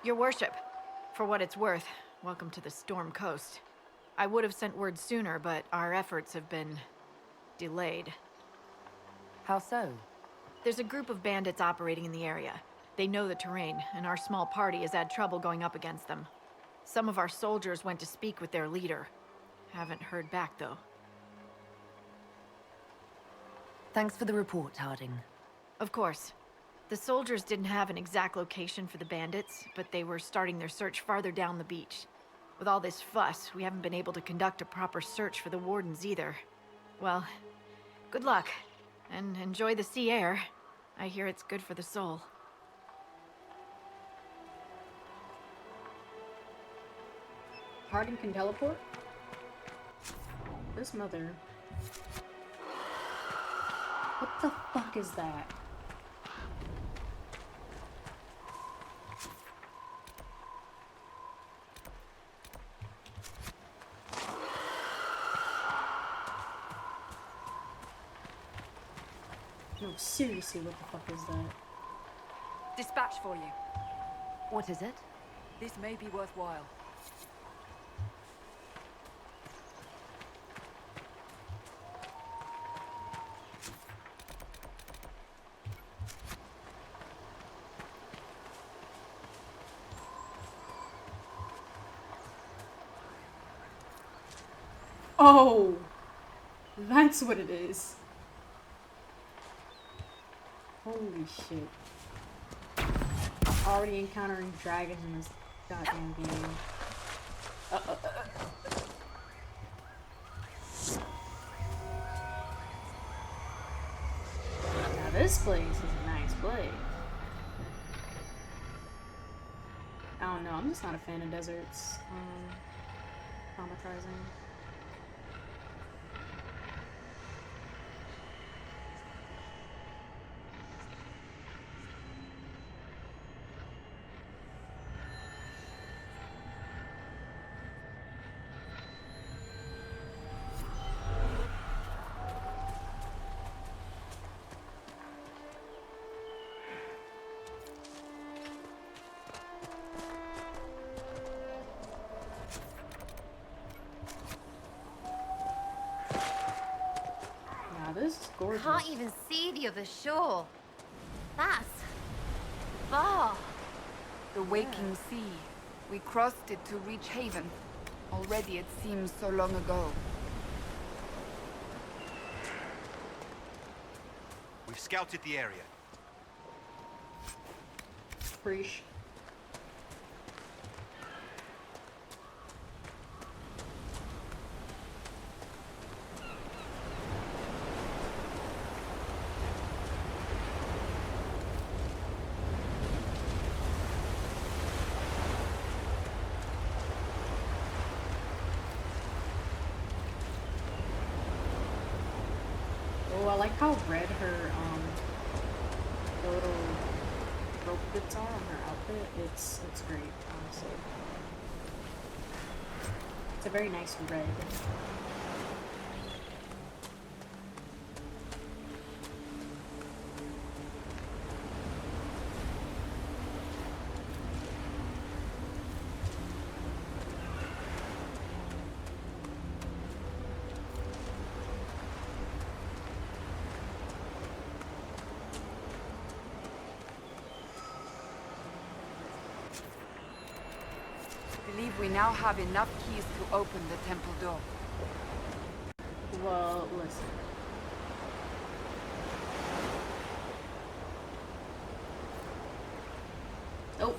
Your worship, for what it's worth, welcome to the Storm Coast. I would have sent word sooner, but our efforts have been delayed. How so? There's a group of bandits operating in the area. They know the terrain, and our small party has had trouble going up against them. Some of our soldiers went to speak with their leader. Haven't heard back, though. Thanks for the report, Harding. Of course. The soldiers didn't have an exact location for the bandits, but they were starting their search farther down the beach. With all this fuss, we haven't been able to conduct a proper search for the wardens either. Well, good luck, and enjoy the sea air. I hear it's good for the soul. Harding can teleport? This mother... What the fuck is that? No, seriously, what the fuck is that? Dispatch for you. What is it? This may be worthwhile. Oh! That's what it is. Holy shit. Already encountering dragons in this goddamn game. Now this place is a nice place. I don't know, I'm just not a fan of deserts. Traumatizing. This is gorgeous. Can't even see the other shore. That's far. The waking sea. We crossed it to reach haven. Already it seems so long ago. We've scouted the area. Preach. I like how red her, the little rope bits are on her outfit. It's great, honestly. It's a very nice red. I believe we now have enough keys to open the temple door. Well, listen. Oh.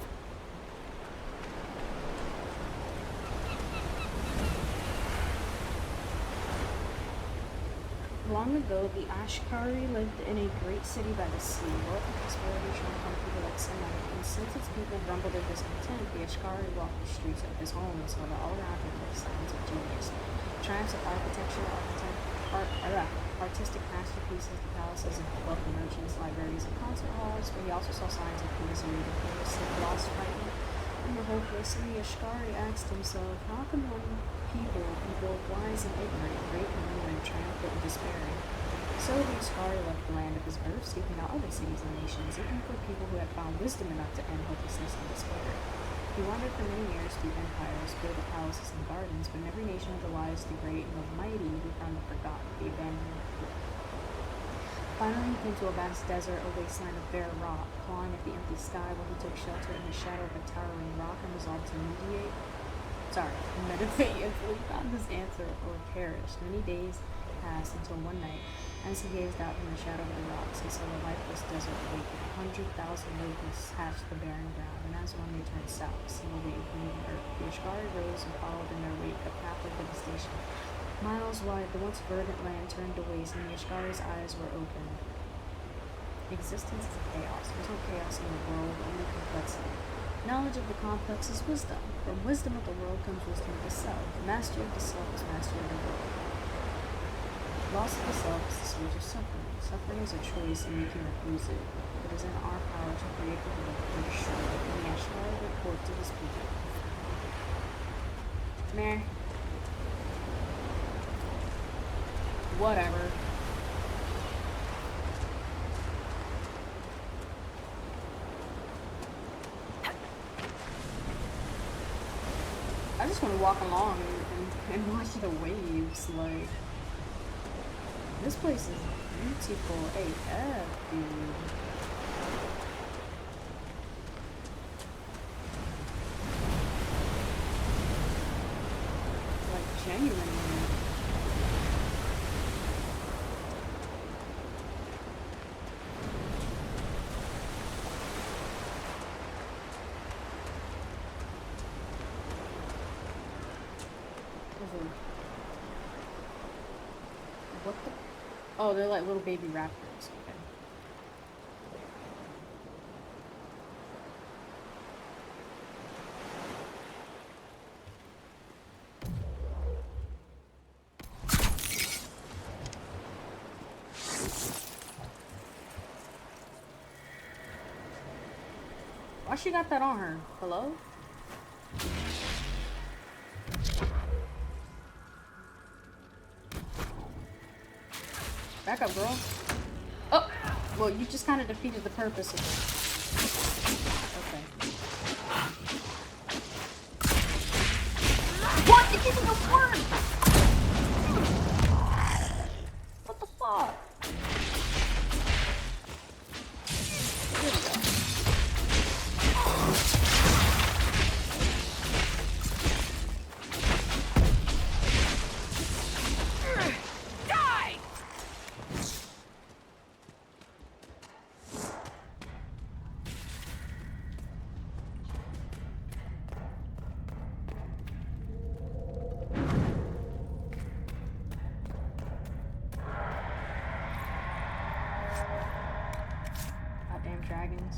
Long ago, the Ashkari lived in a great city by the sea. Wealth and prosperity shone upon people like sunlight, and since its people grumbled their discontent, the Ashkari walked the streets of his home and saw that all around him were signs of genius. Triumphs of architecture, artistic masterpieces, the palaces of wealthy merchants, libraries, and concert halls, but he also saw signs of misery, the famous lost fighting, and the hopeless, and the Ashkari asked himself, how can one people be both wise and ignorant, great and ruin, triumphant and despairing? So the Ashkari left the land of his birth, seeking out other cities and nations, looking for people who had found wisdom enough to end hopelessness and despair. He wandered for many years through empires, built palaces and gardens, but in every nation of the wise, the great, and the mighty, he found the forgotten, the abandoned, and the poor. Finally, he came to a vast desert, a wasteland of bare rock, clawing at the empty sky while he took shelter in the shadow of a towering rock and resolved to meditate until he found his answer or perish. Many days passed until one night, as he gazed out from the shadow of the rocks, he saw the lifeless desert awaken. 100,000 locusts hatched the barren ground, and as one they turned south, seeing the including earth. The Ishgari rose and followed in their wake, a path of devastation. Miles wide, the once verdant land turned to waste, and the Ishgari's eyes were opened. Existence is chaos. There's no chaos in the world, only complexity. Knowledge of the complex is wisdom. From wisdom of the world comes wisdom of the self. Mastery of the self is mastery of the world. Loss of the self is the source of suffering. Suffering is a choice, and we can refuse it. It is in our power to create the world and destroy it, and the Ashtar report to his people. Meh. Whatever. I just want to walk along and watch the waves, like, this place is beautiful AF, dude. Like, genuinely. What the? Oh, they're like little baby raptors. Okay. Why she got that on her? Hello? Back up, girl. Oh! Well, you just kind of defeated the purpose of it. Okay. What? It didn't even work! What the fuck? There we go. Goddamn dragons.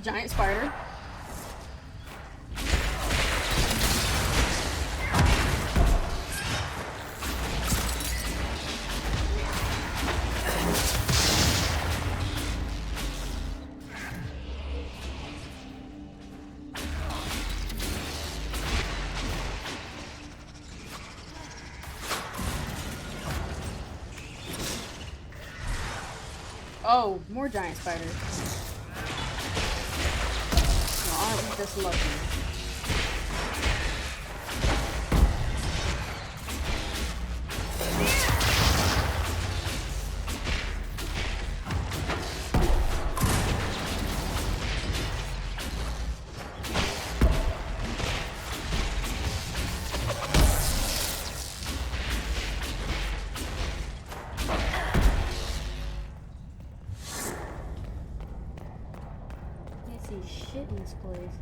Giant spider. Oh, more giant spiders. Well, aren't we just lucky? Shit in this place.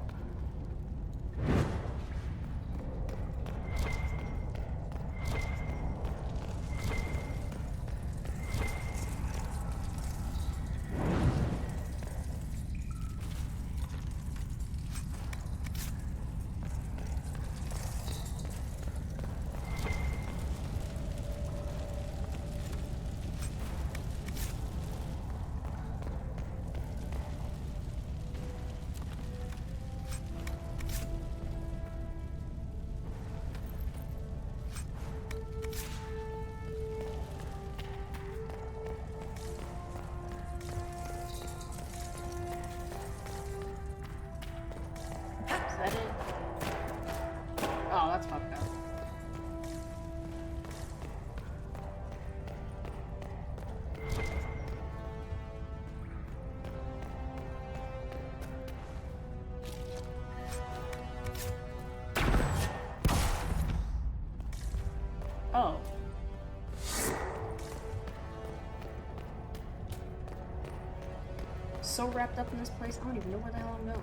Oh. So wrapped up in this place, I don't even know where the hell I'm going.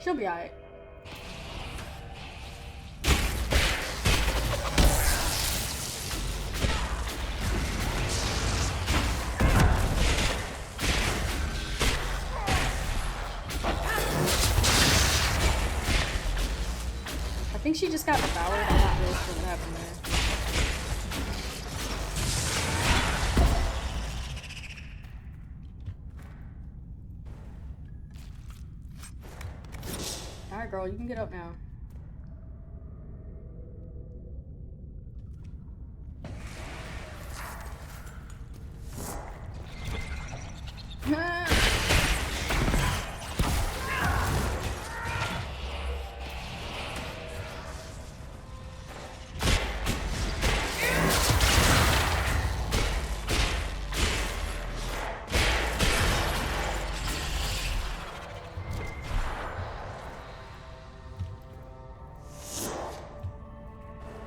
She'll be alright. I think she just got devoured. I'm not really sure what happened there. Alright, girl, you can get up now.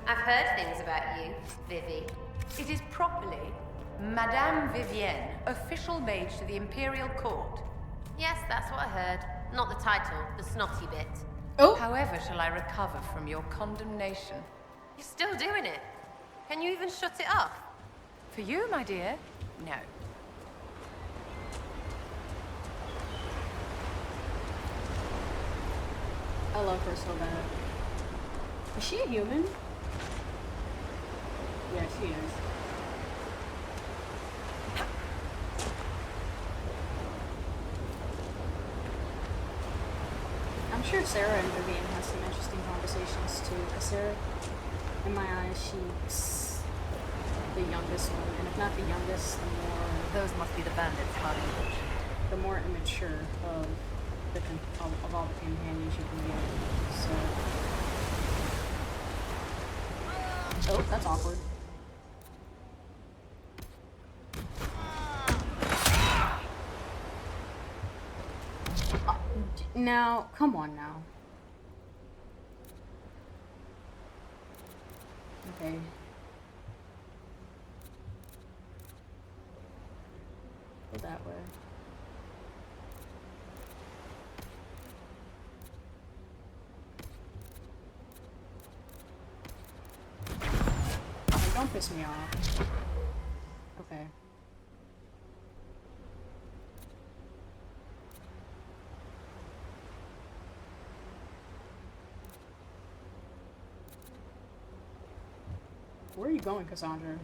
I've heard things about you, Vivi. It is properly Madame Vivienne, official mage to the Imperial Court. Yes, that's what I heard. Not the title, the snotty bit. Oh! However shall I recover from your condemnation? You're still doing it. Can you even shut it off? For you, my dear, no. I love her so bad. Is she a human? Yeah, she is. I'm sure Sarah and Vivian have some interesting conversations too, because Sarah, in my eyes, she's the youngest one, and if not the youngest, the more... Those must be the bandits hiding. the more immature of of all the companions you can get. So, oh, that's awkward. Now, come on now. Okay. Go that way. Oh, don't piss me off. Okay. Where are you going, Cassandra?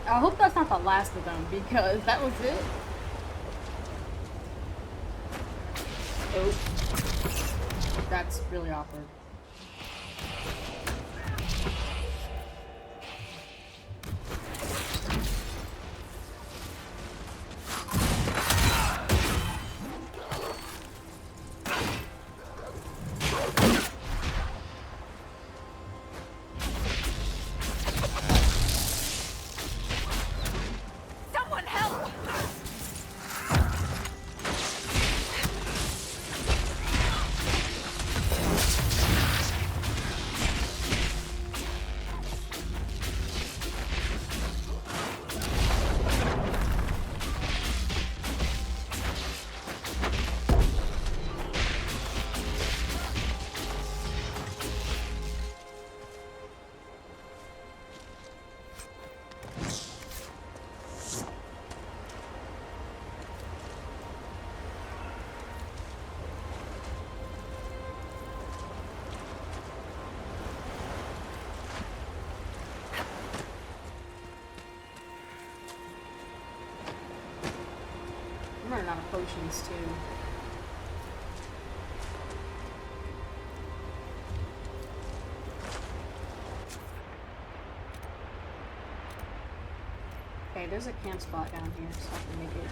I hope that's not the last of them, because that was it. Oh. That's really awkward. potions too. Okay, there's a camp spot down here, so I can make it.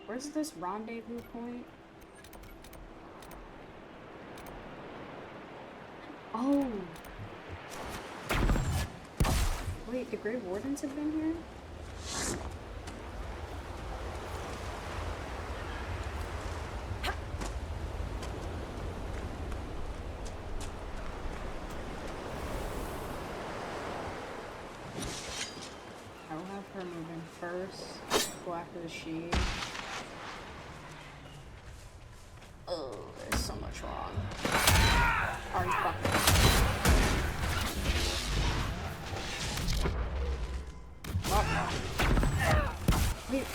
Where's this rendezvous point? Oh! Wait, the Grey Wardens have been here? I will have her moving first. Go after the shade. Oh, there's so much wrong. Are you fucking? Oh. Wait.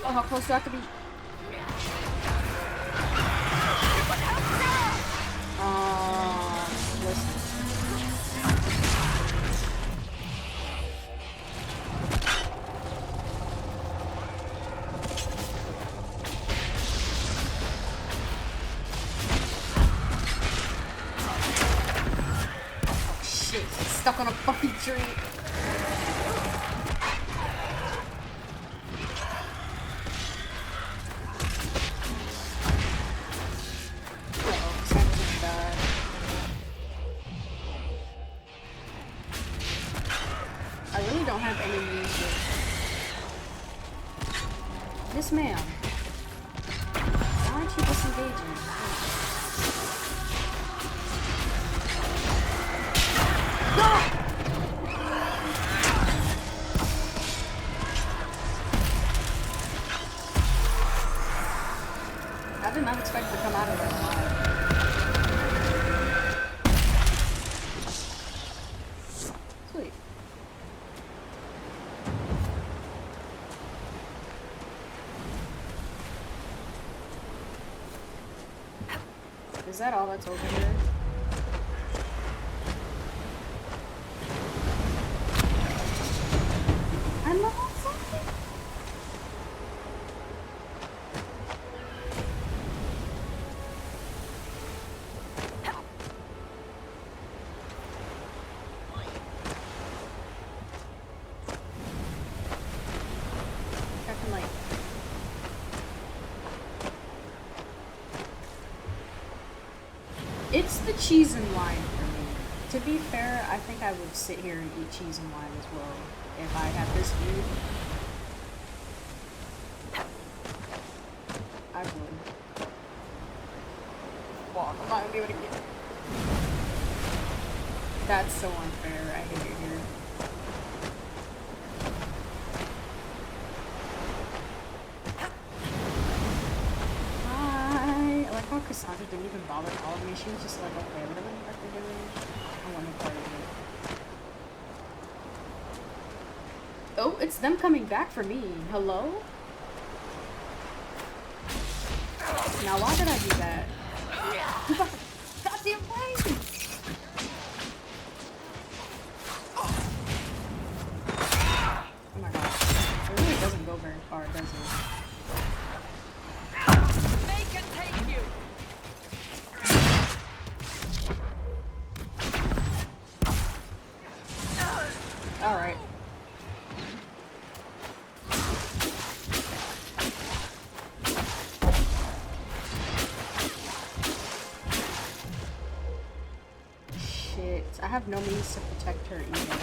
Oh, how close do I have to be? Listen. Oh shit, he's stuck on a fucking tree. Yes, ma'am. Why aren't you disengaging? I did not expect to come out of there alive. Sweet. Is that all that's over here? I'm not on something. I can like. It's the cheese and wine for me. To be fair, I think I would sit here and eat cheese and wine as well if I had this view. I would. Walk. I'm not gonna be able to get it. That's so unfair. I hate it here. Hi. I like how Cassandra didn't even bother calling me. She was just like, okay, whatever the fuck they're doing, I want to part of it. Oh, it's them coming back for me. Hello? Now, why did I do that? Goddamn way! Oh my gosh. It really doesn't go very far, does it? They can take you. Alright. Shit. I have have no means to protect her either.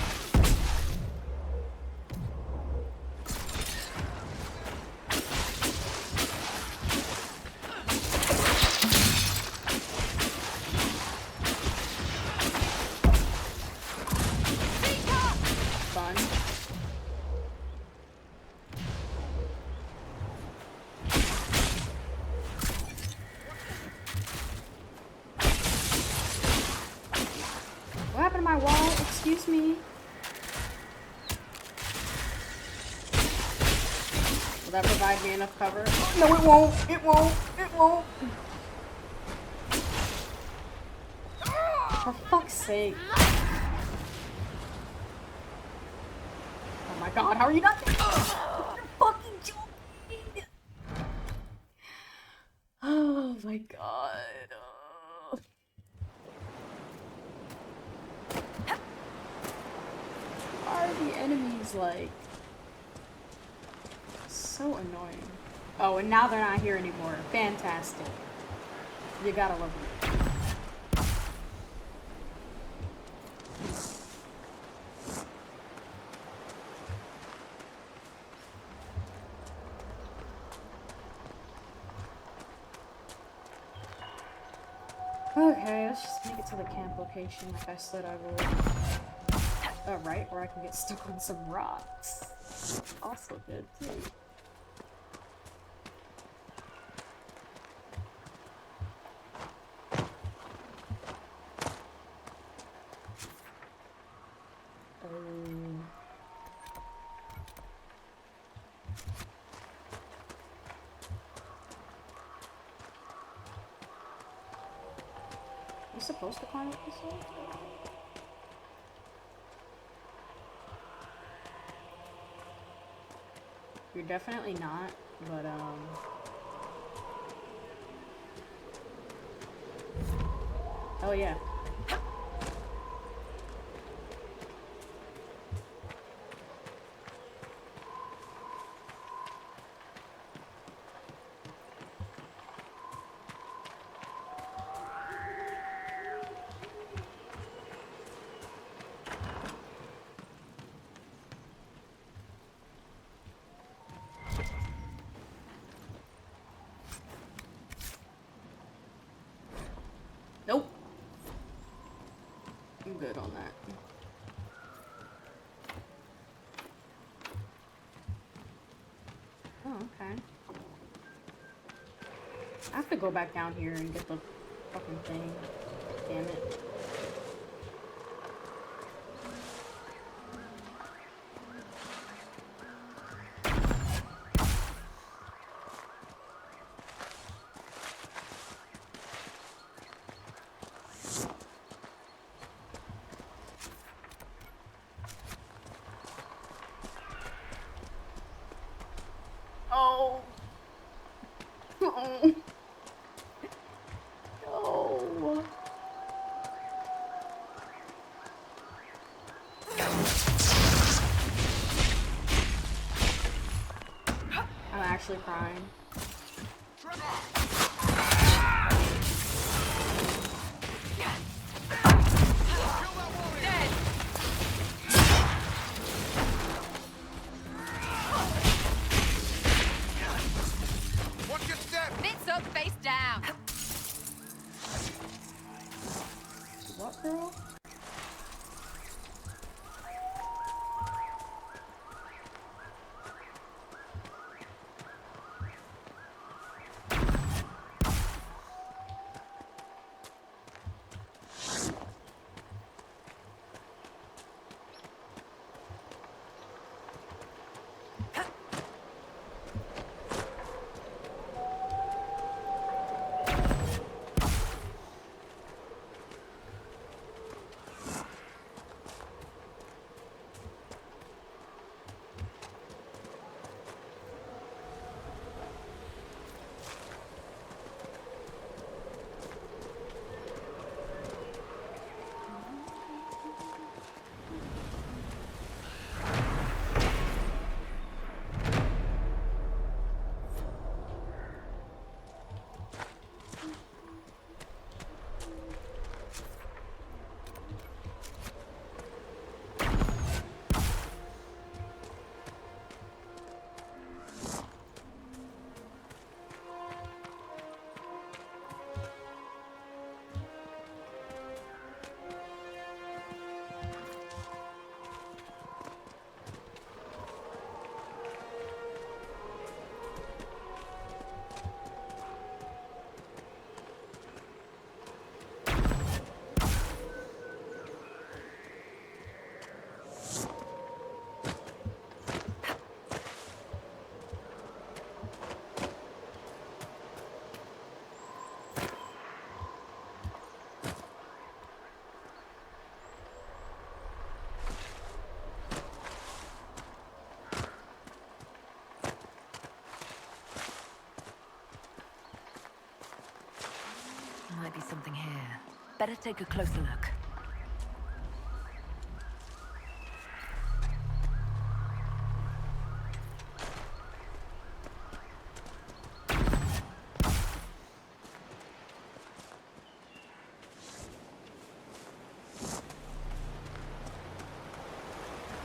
Fun. What happened to my wall? Excuse me. Will that provide me enough cover? No, it won't. It won't. It won't. For fuck's sake. Oh my god, how are you not there? You're fucking joking. Oh my god. Why are the enemies like so annoying? Oh, and now they're not here anymore. Fantastic. You gotta love it. Okay, let's just make it to the camp location like I said I would. Right, where I can get stuck on some rocks. Also good, too. You supposed to climb up this way? You're definitely not, but oh yeah. Nope. I'm good on that. Oh, okay. I have to go back down here and get the fucking thing. Damn it. Oh. Oh. No. I'm actually crying. What, girl? might be something here. Better take a closer look.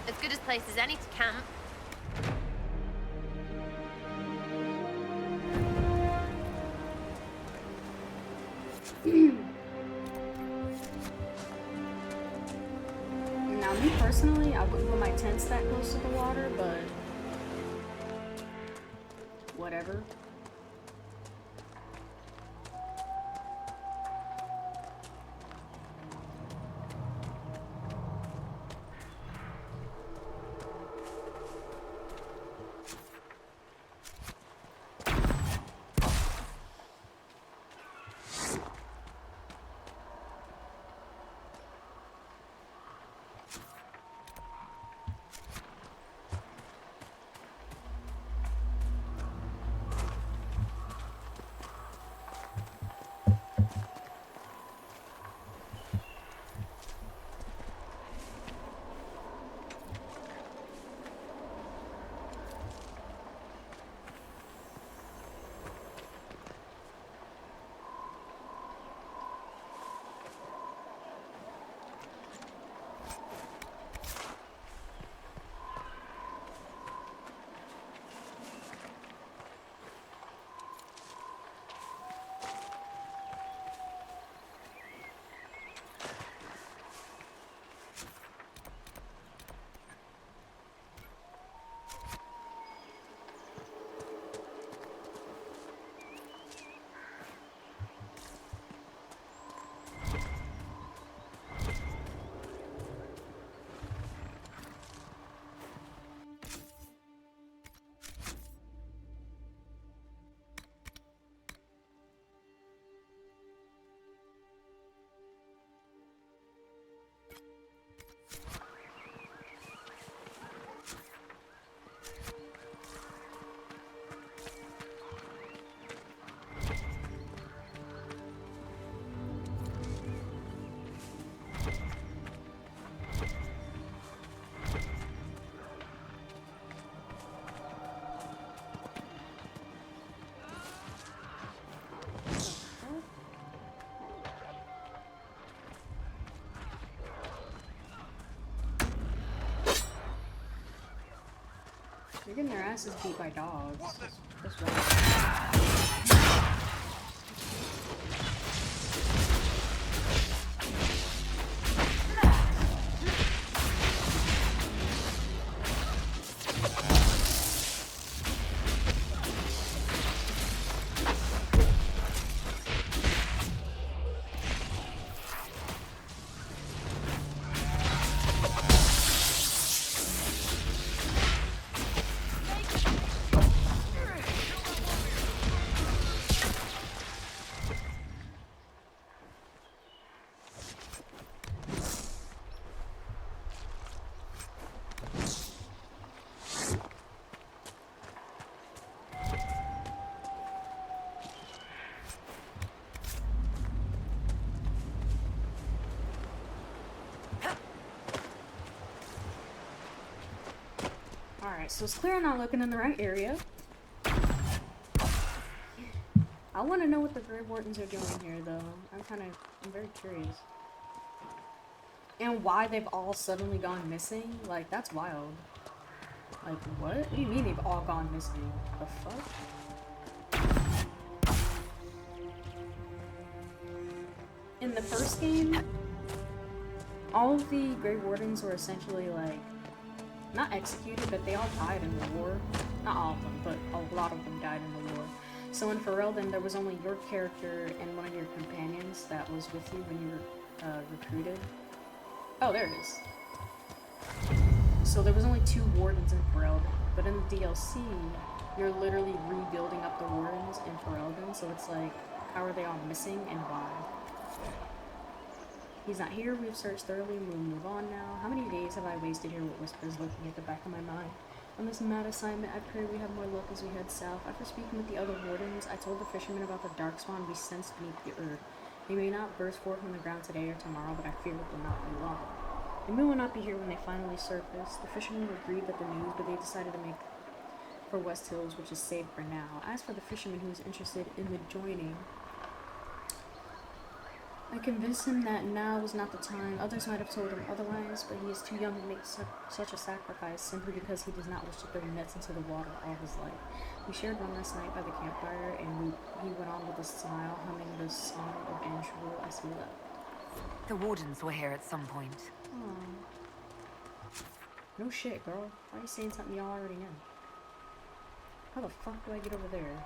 As good a place as any to camp. Now, me personally, I wouldn't put my tents that close to the water, but whatever. They're getting their asses beat by dogs. That's right. Alright, so it's clear I'm not looking in the right area. I want to know what the Grey Wardens are doing here, though. I'm very curious. And why they've all suddenly gone missing? Like, that's wild. Like, what do you mean they've all gone missing? The fuck? In the first game, all of the Grey Wardens were essentially, like, not executed, but they all died in the war. Not all of them, but a lot of them died in the war. So in Ferelden, there was only your character and one of your companions that was with you when you were recruited. Oh, there it is. So there was only 2 Wardens in Ferelden, but in the DLC, you're literally rebuilding up the Wardens in Ferelden, so it's like, how are they all missing and why? He's not here, we've searched thoroughly, we'll move on now. How many days have I wasted here with whispers lurking at the back of my mind? On this mad assignment, I pray we have more luck as we head south. After speaking with the other Wardens, I told the fishermen about the darkspawn we sensed beneath the earth. They may not burst forth from the ground today or tomorrow, but I fear it will not be long. The moon will not be here when they finally surface. The fishermen were grieved at the news, but they decided to make for West Hills, which is safe for now. As for the fisherman who is interested in the joining, I convinced him that now was not the time. Others might have told him otherwise, but he is too young to make such a sacrifice simply because he does not wish to throw nets into the water all his life. We shared one last night by the campfire, and he went on with a smile, humming the song of Andrew as we left. The wardens were here at some point. Aww. No shit, girl. Why are you saying something y'all already know? How the fuck do I get over there?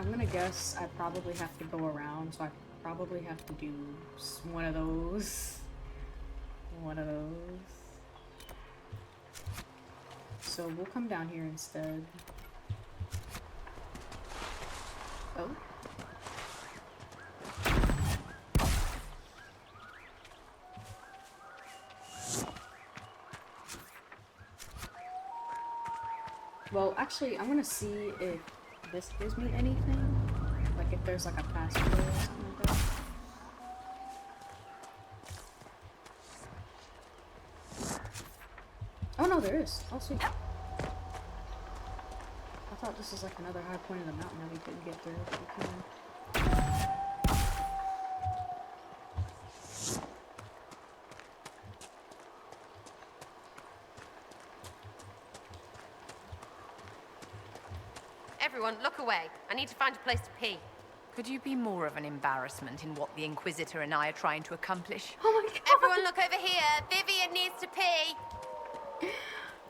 I'm gonna guess I probably have to go around, so I probably have to do one of those. One of those. So we'll come down here instead. Oh. Well, actually, I'm gonna see if this gives me anything. Like if there's like a password or something like that. Oh no, there is. Oh sweet. I thought this was like another high point of the mountain that we couldn't get through, but we can. Everyone, look away. I need to find a place to pee. Could you be more of an embarrassment in what the Inquisitor and I are trying to accomplish? Oh my god! Everyone look over here. Vivian needs to pee.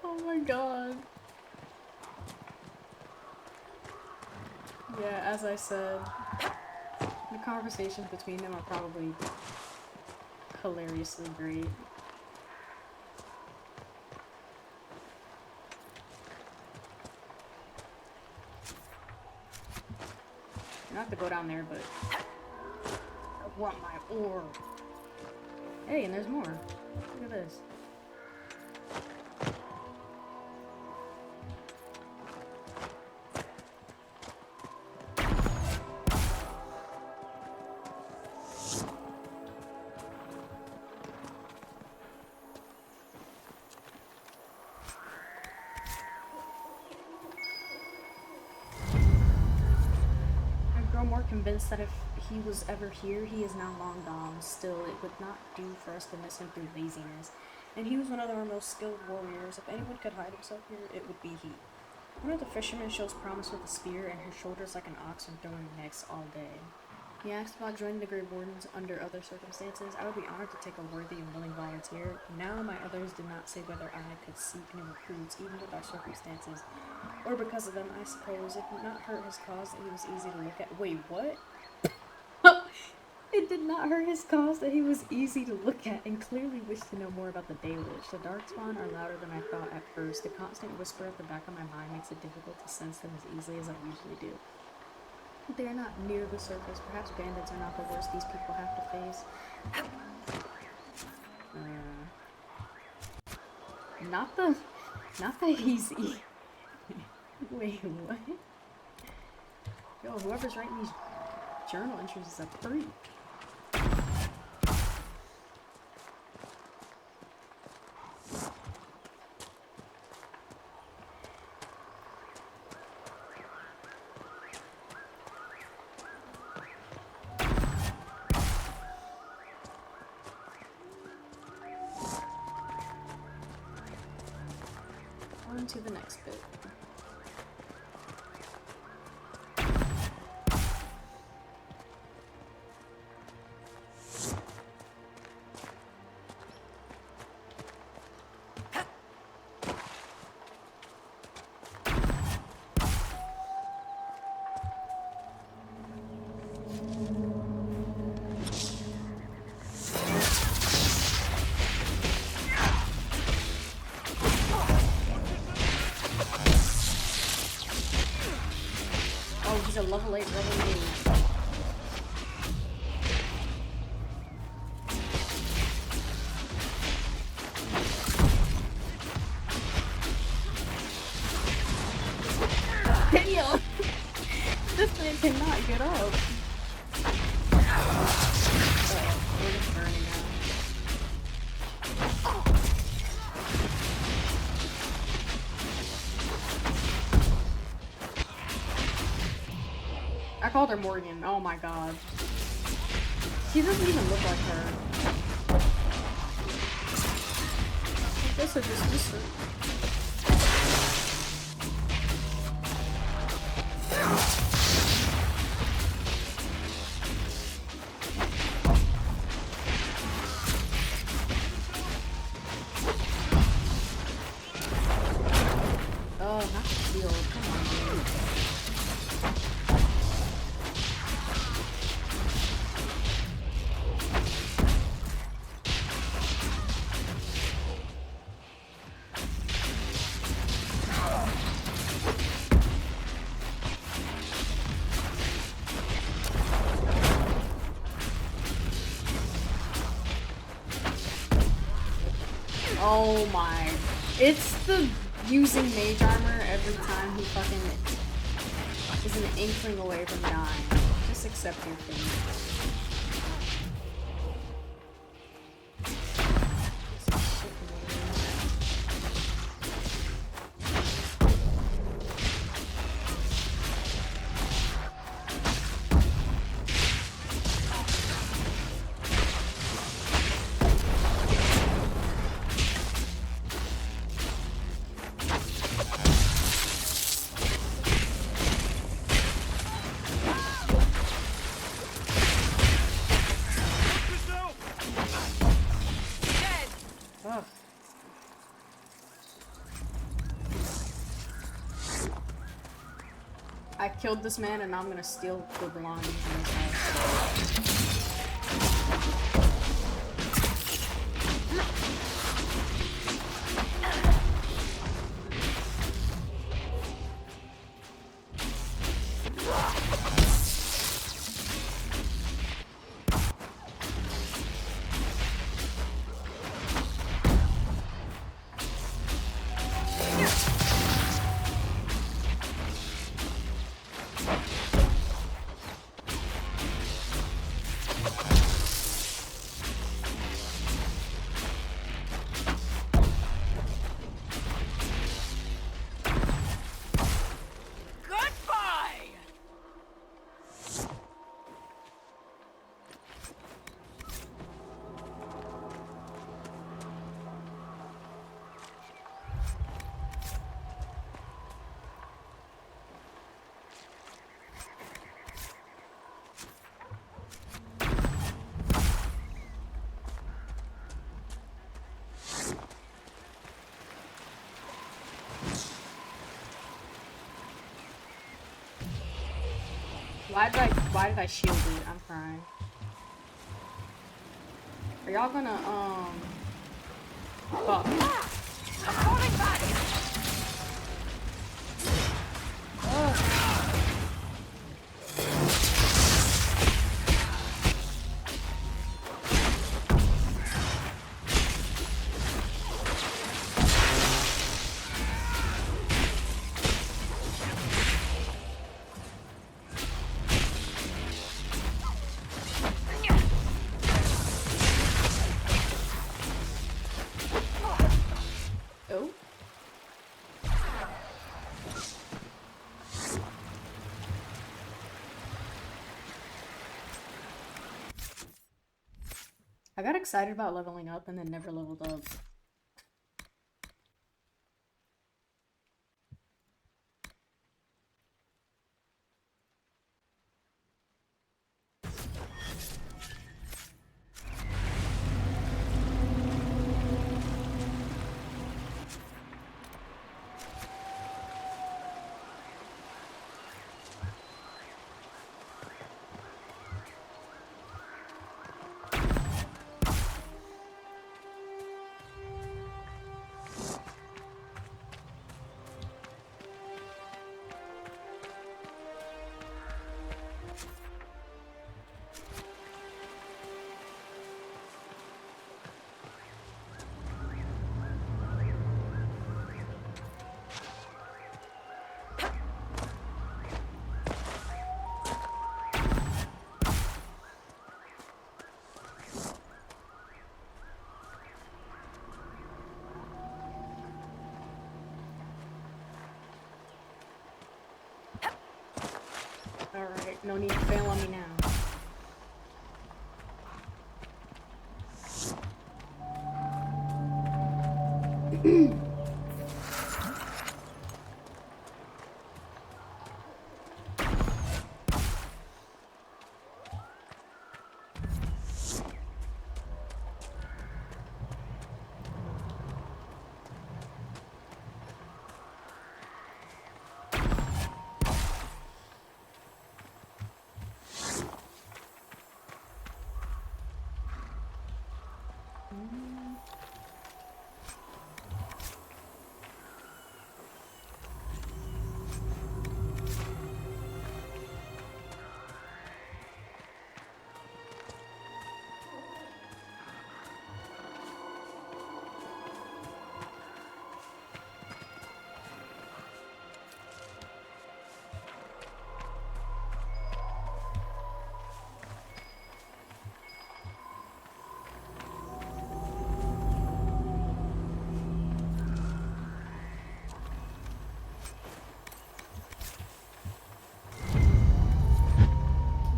Oh my god. Yeah, as I said, the conversations between them are probably hilariously great. I have to go down there, but I want my orb. Hey, and there's more. Look at this. More convinced that if he was ever here, he is now long gone. Still, it would not do for us to miss him through laziness. And he was one of our most skilled warriors. If anyone could hide himself here, it would be he. One of the fishermen shows promise with a spear and her shoulders like an ox and throwing necks all day. He asked about joining the Grey Wardens under other circumstances. I would be honored to take a worthy and willing volunteer. Now my others did not say whether I could seek new recruits, even with our circumstances. Or because of them, I suppose. It did not hurt his cause that he was easy to look at. Wait, what? It did not hurt his cause that he was easy to look at and clearly wished to know more about the Daylich. The Darkspawn are louder than I thought at first. The constant whisper at the back of my mind makes it difficult to sense them as easily as I usually do. They are not near the surface. Perhaps bandits are not the worst these people have to face. Not the easy. Wait, what? Yo, whoever's writing these journal entries is a freak. On to the next bit. He's a level 8 rebel mage. We're just burning now. I called her Morgan. Oh my god. She doesn't even look like her. I guess I just missed her. Oh, not the shield. Come on, dude. Oh my. It's the using mage armor every time he fucking is an inkling away from dying. Just accept your fate. Ugh. I killed this man and now I'm gonna steal the belongings from his house. Why did I shield it? I'm crying. Are y'all gonna, fuck. I'm falling back! Oh. I got excited about leveling up and then never leveled up. No need to fail on me now.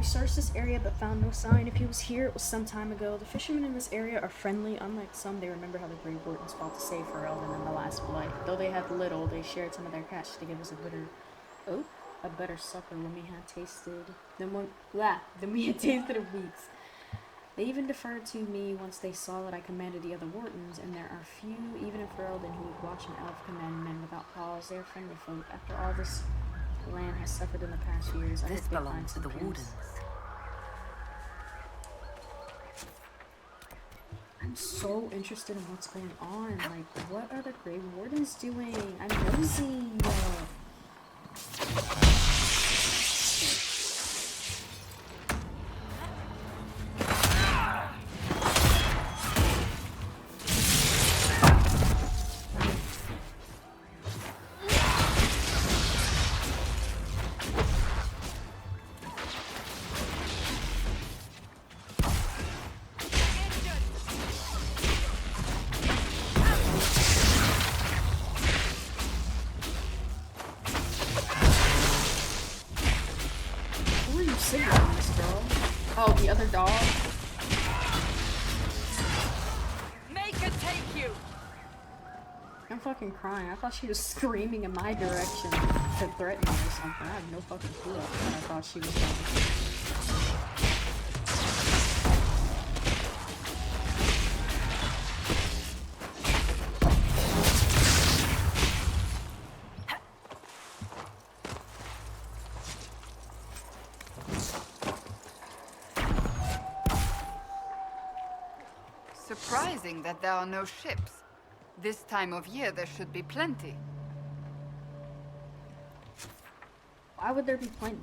Searched this area but found no sign. If he was here, it was some time ago. The fishermen in this area are friendly. Unlike some, they remember how the Grey Wardens fought to save Ferelden in the last blight. Though they had little, they shared some of their catch to give us a better supper when we had tasted than we had tasted of weeks. They even deferred to me once they saw that I commanded the other Wardens, and there are few, even in Ferelden, who would watch an elf command men without pause. They are friendly folk. After all this land has suffered in the past years, I This hope they belongs to find the some peace. Wardens. I'm so interested in what's going on. Like, what are the Grey Wardens doing? I'm nosy. Who are you sitting on this, girl? Oh, the other dog? Make her take you! I'm fucking crying. I thought she was screaming in my direction to threaten me or something. I have no fucking clue what I thought she was doing. Surprising that there are no ships. This time of year there should be plenty. Why would there be plenty?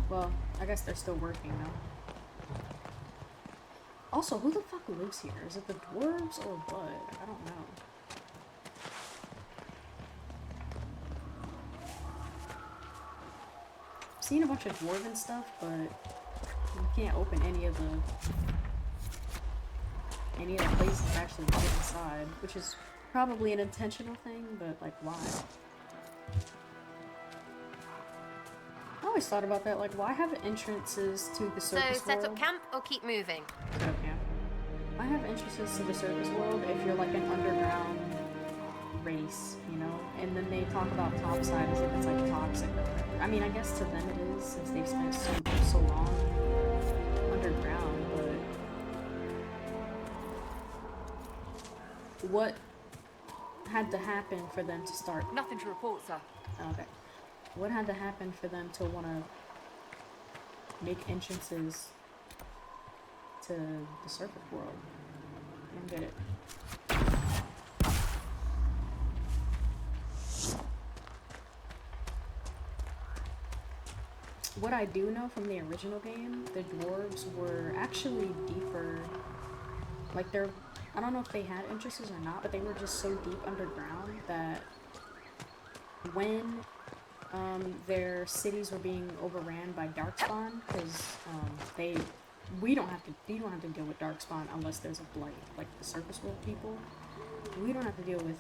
Well, I guess they're still working though. Also, who the fuck lives here? Is it the dwarves or what? I don't know. I've seen a bunch of dwarven stuff, but you can't open any of the places to actually get inside, which is probably an intentional thing, but like, why? I always thought about that, like, why have entrances to the So, surface set world? up camp or keep moving? Set up camp. Why have entrances to the surface world if you're like an underground race, you know? And then they talk about topside as if it's like toxic or whatever. I mean, I guess to them it is, since they've spent so long underground, but what had to happen for them to start? Nothing to report, sir. Okay. What had to happen for them to want to make entrances to the surface world? I don't get it. What I do know from the original game, the dwarves were actually deeper. Like, I don't know if they had entrances or not, but they were just so deep underground that when their cities were being overran by darkspawn, because you don't have to deal with darkspawn unless there's a blight, like the surface world people. We don't have to deal with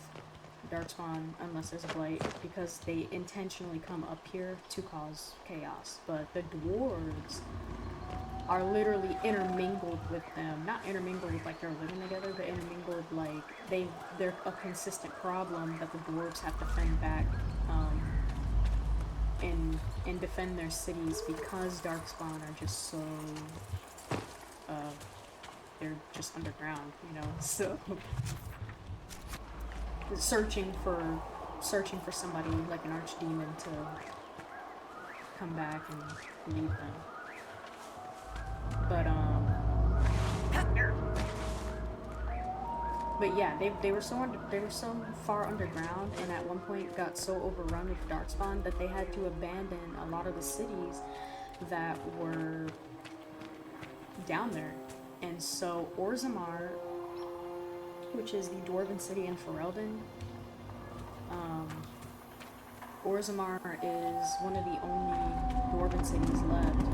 Darkspawn unless there's a blight, because they intentionally come up here to cause chaos. But the dwarves are literally intermingled with them. Not intermingled like they're living together, but intermingled like they're a consistent problem that the dwarves have to fend back and defend their cities, because Darkspawn are just so they're just underground, you know. So searching for somebody like an archdemon to come back and lead them. But yeah, they were so far underground, and at one point got so overrun with Darkspawn that they had to abandon a lot of the cities that were down there. And so Orzammar, which is the dwarven city in Ferelden, Orzammar is one of the only dwarven cities left.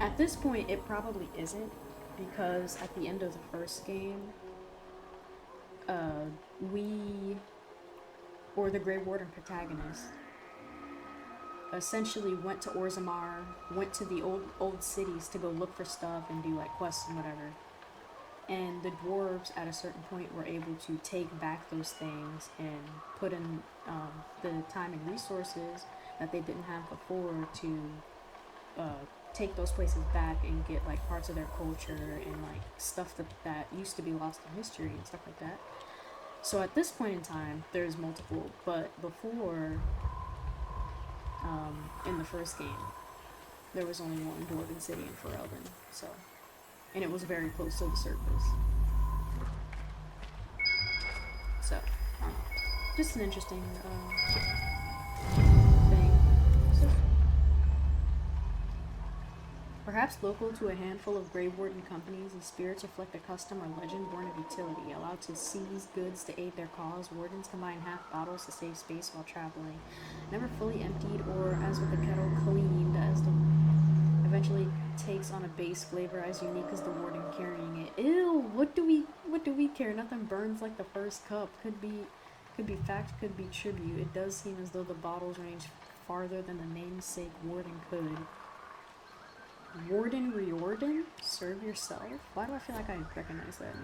At this point, it probably isn't, because at the end of the first game, the Grey Warden protagonist, essentially went to Orzammar, went to the old cities to go look for stuff and do like quests and whatever. And the dwarves at a certain point were able to take back those things and put in the time and resources that they didn't have before to take those places back and get like parts of their culture and like stuff that used to be lost in history and stuff like that. So at this point in time, there's multiple, but before, in the first game, there was only one dwarven city in Ferelden, so, and it was very close to the surface. So, just an interesting thing. So, perhaps local to a handful of Grey Warden companies, these spirits reflect a custom or legend born of utility. Allowed to seize goods to aid their cause, wardens combine half bottles to save space while traveling. Never fully emptied or, as with the kettle, cleaned, as the eventually takes on a base flavor as unique as the warden carrying it. Ew, what do we care? Nothing burns like the first cup. Could be fact, could be tribute. It does seem as though the bottles range farther than the namesake warden could. Warden Riordan? Serve yourself? Why do I feel like I recognize that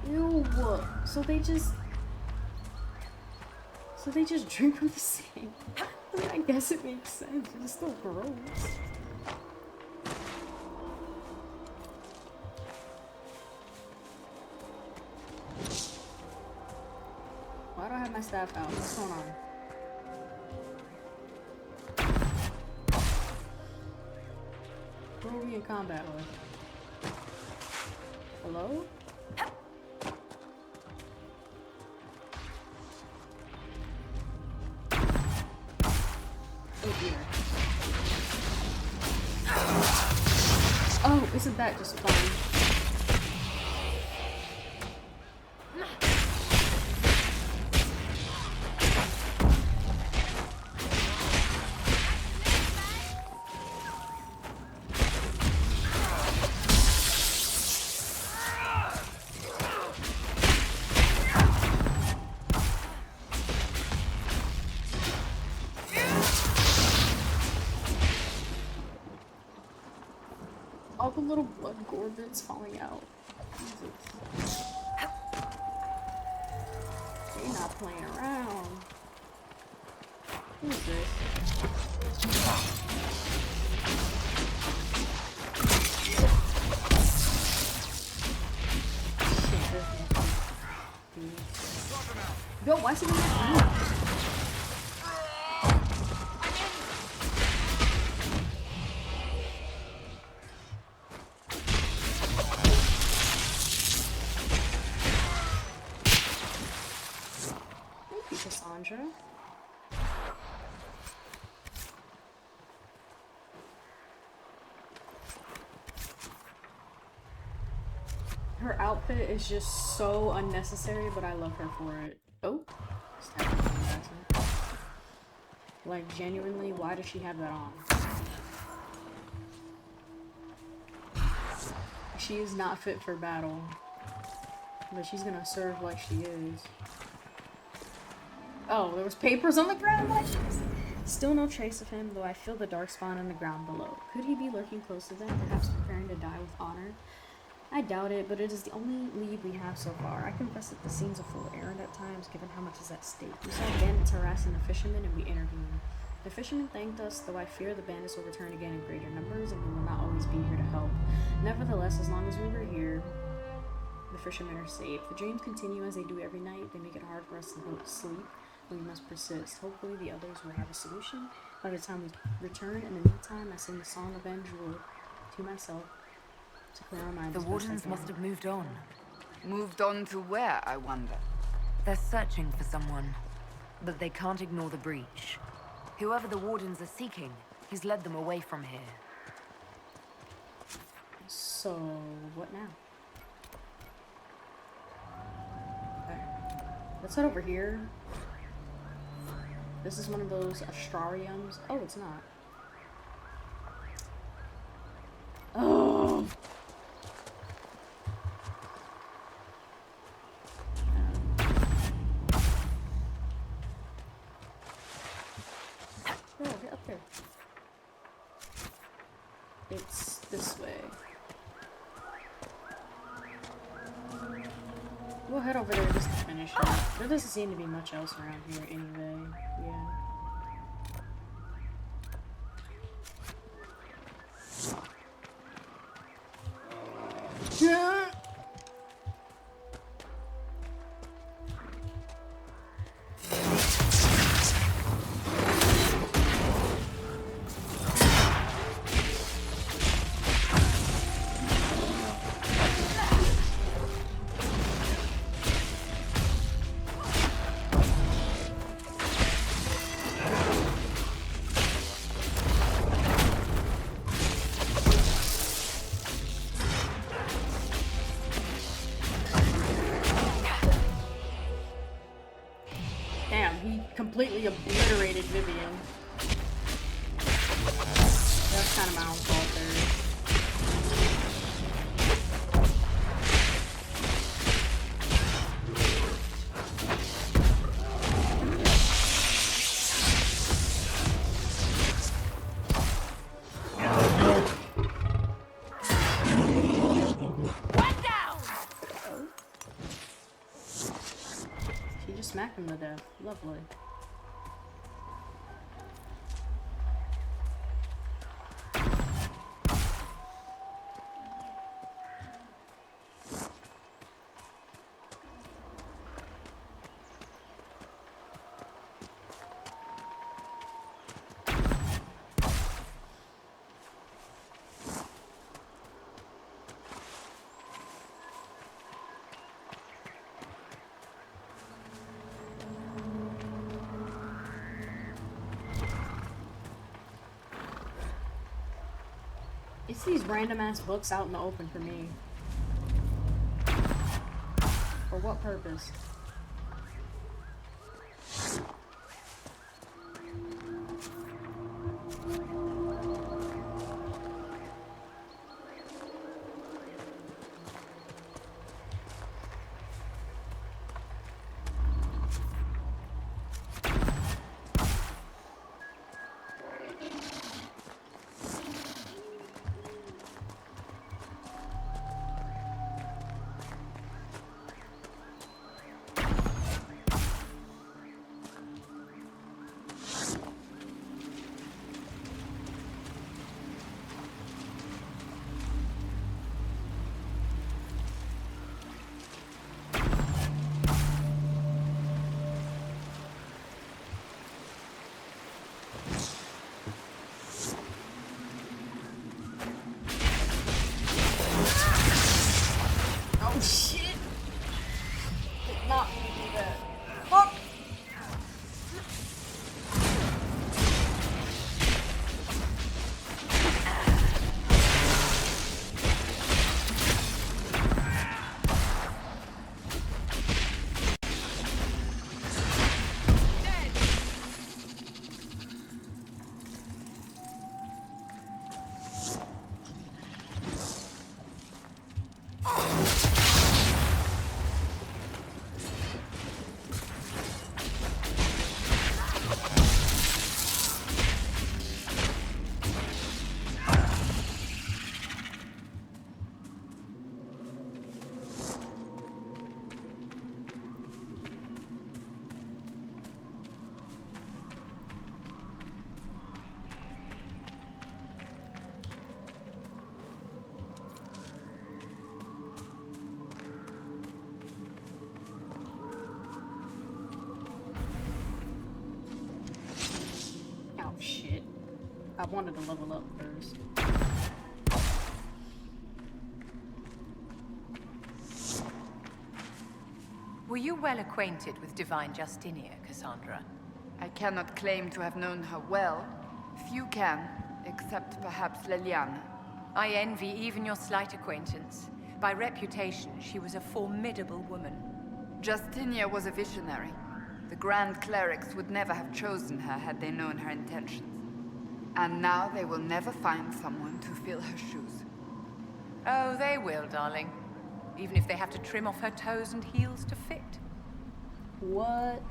name? Ew. So they just drink from the same. I mean, I guess it makes sense. It's still gross. Why do I have my staff out? What's going on? What are we in combat with? Hello? Oh dear. Oh, isn't that just fun? All the little blood gorgons falling out. Jesus. They're not playing around. Who is this? Yo, why is he doing that? Her outfit is just so unnecessary, but I love her for it. Oh, like genuinely, why does she have that on? She is not fit for battle. But she's gonna serve like she is. Oh, there was papers on the ground. Like still no trace of him, though I feel the dark spawn on the ground below. Could he be lurking close to them, perhaps preparing to die with honor? I doubt it, but it is the only lead we have so far. I confess that the scene's a full errand at times, given how much is at stake. We saw bandits harassing the fishermen, and we intervened. The fishermen thanked us, though I fear the bandits will return again in greater numbers, and we will not always be here to help. Nevertheless, as long as we were here, the fishermen are safe. The dreams continue as they do every night. They make it hard for us to go to sleep, but we must persist. Hopefully the others will have a solution by the time we return. In the meantime, I sing the song of Andrew to myself to clear our minds. The wardens must have moved on. Moved on to where, I wonder? They're searching for someone, but they can't ignore the breach. Whoever the wardens are seeking, he's led them away from here. So, what now? Okay. Let's head over here. This is one of those astrariums. Oh, it's not. Oh! No, get up there. It's this way. We'll head over there just to finish it. There doesn't seem to be much else around here anyway. Yeah. Damn, he completely obliterated Vivian. That's kind of my own fault there. She just smacked him to death. Lovely. It's these random ass books out in the open for me. For what purpose? I wanted to level up first. Were you well acquainted with Divine Justinia, Cassandra? I cannot claim to have known her well. Few can, except perhaps Leliana. I envy even your slight acquaintance. By reputation, she was a formidable woman. Justinia was a visionary. The Grand Clerics would never have chosen her had they known her intentions. And now they will never find someone to fill her shoes. Oh, they will, darling. Even if they have to trim off her toes and heels to fit. What?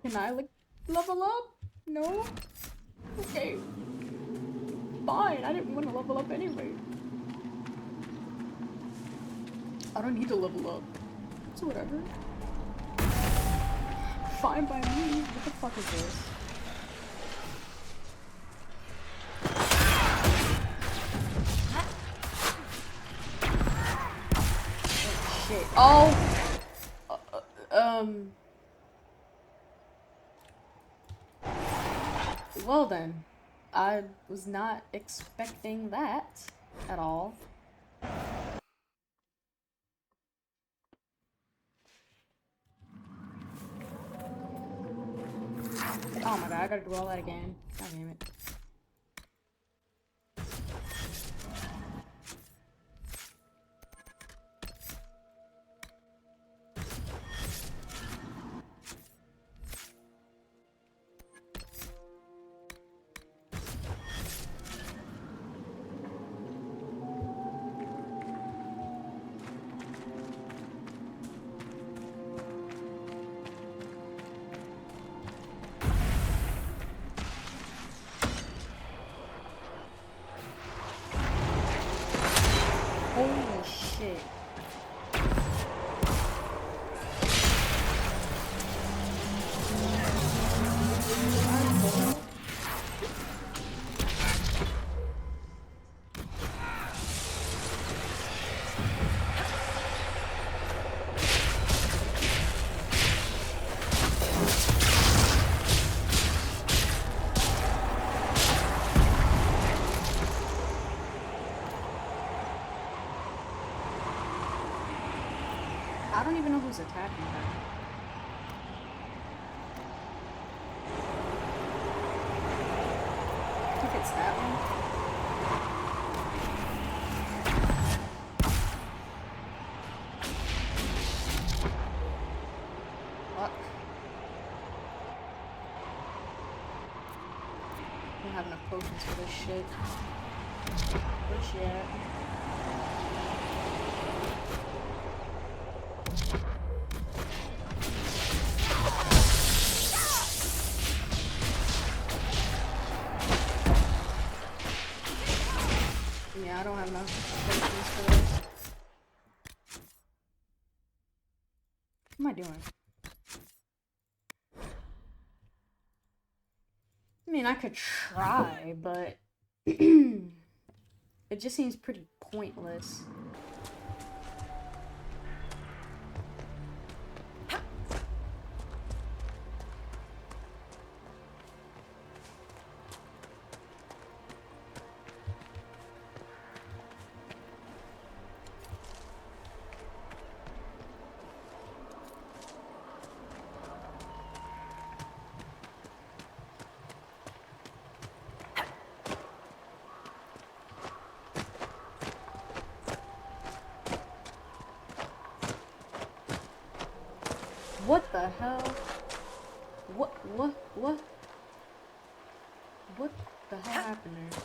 Can I, like, level up? No? Okay. Fine, I didn't want to level up anyway. I don't need to level up. So whatever. Fine by me. What the fuck is this? Oh, shit. Oh! Well then, I was not expecting that at all. Oh my god, I gotta do all that again. God damn it. Holy shit. I don't even know who's attacking her. I think it's that one. Fuck. I don't have enough potions for this shit. Where's she at? Yeah, I don't have enough potions for this. What am I doing? I mean, I could try, but it just seems pretty pointless. What the hell? What the hell happened there?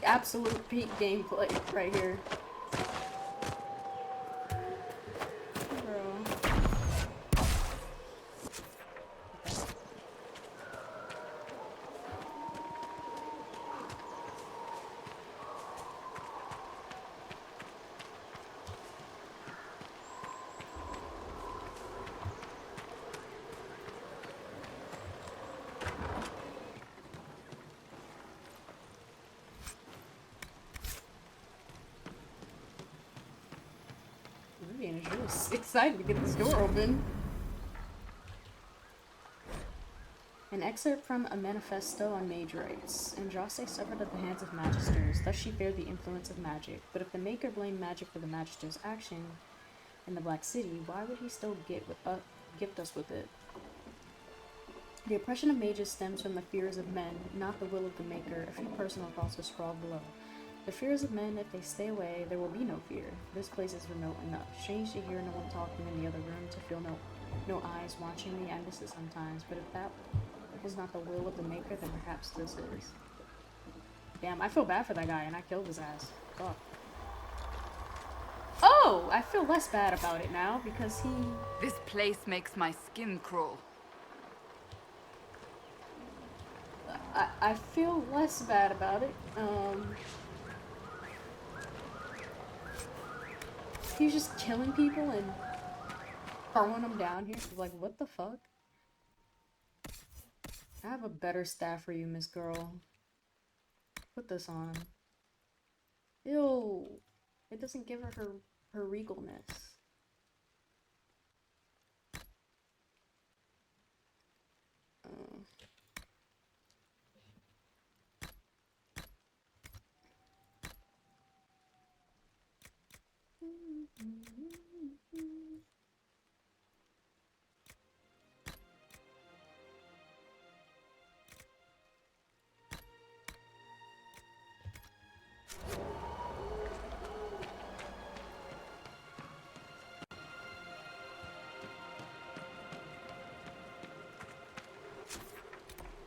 absolute peak gameplay right here. Vivian is really excited to get this door open. An excerpt from a manifesto on mage rights. Andraste suffered at the hands of magisters, thus she feared the influence of magic. But if the Maker blamed magic for the magisters' action in the Black City, why would he still gift us with it? The oppression of mages stems from the fears of men, not the will of the Maker. A few personal thoughts are scrawled below. The fears of men, if they stay away, there will be no fear. This place is remote enough. Strange to hear no one talking in the other room, to feel no eyes watching me. I miss it sometimes, but if that was not the will of the Maker, then perhaps this is. Damn, I feel bad for that guy, and I killed his ass. Fuck. Oh! I feel less bad about it now, because he... This place makes my skin crawl. I feel less bad about it. He's just killing people and throwing them down here. Like, what the fuck? I have a better staff for you, Miss Girl. Put this on. Ew. It doesn't give her her regalness.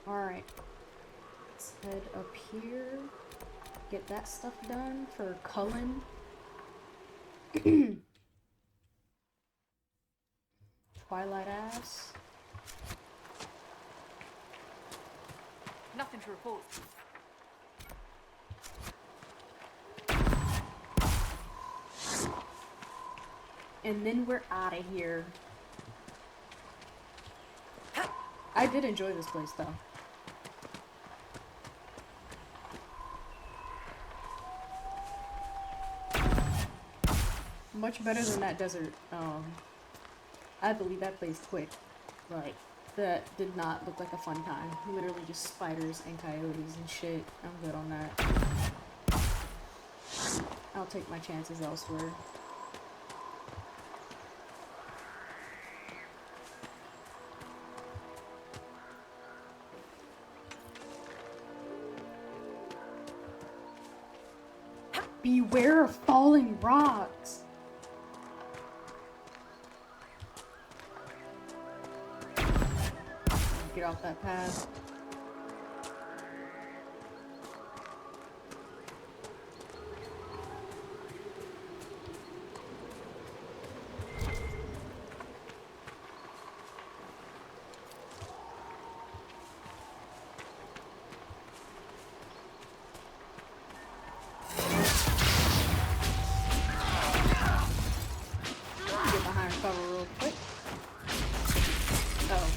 Alright, let's head up here, get that stuff done for Cullen. Twilight ass. Nothing to report. And then we're out of here. I did enjoy this place though. Much better than that desert. I believe that plays quick. Like, that did not look like a fun time. Literally just spiders and coyotes and shit. I'm good on that. I'll take my chances elsewhere. Beware of falling rocks! Get off that path. Get behind cover real quick. Oh.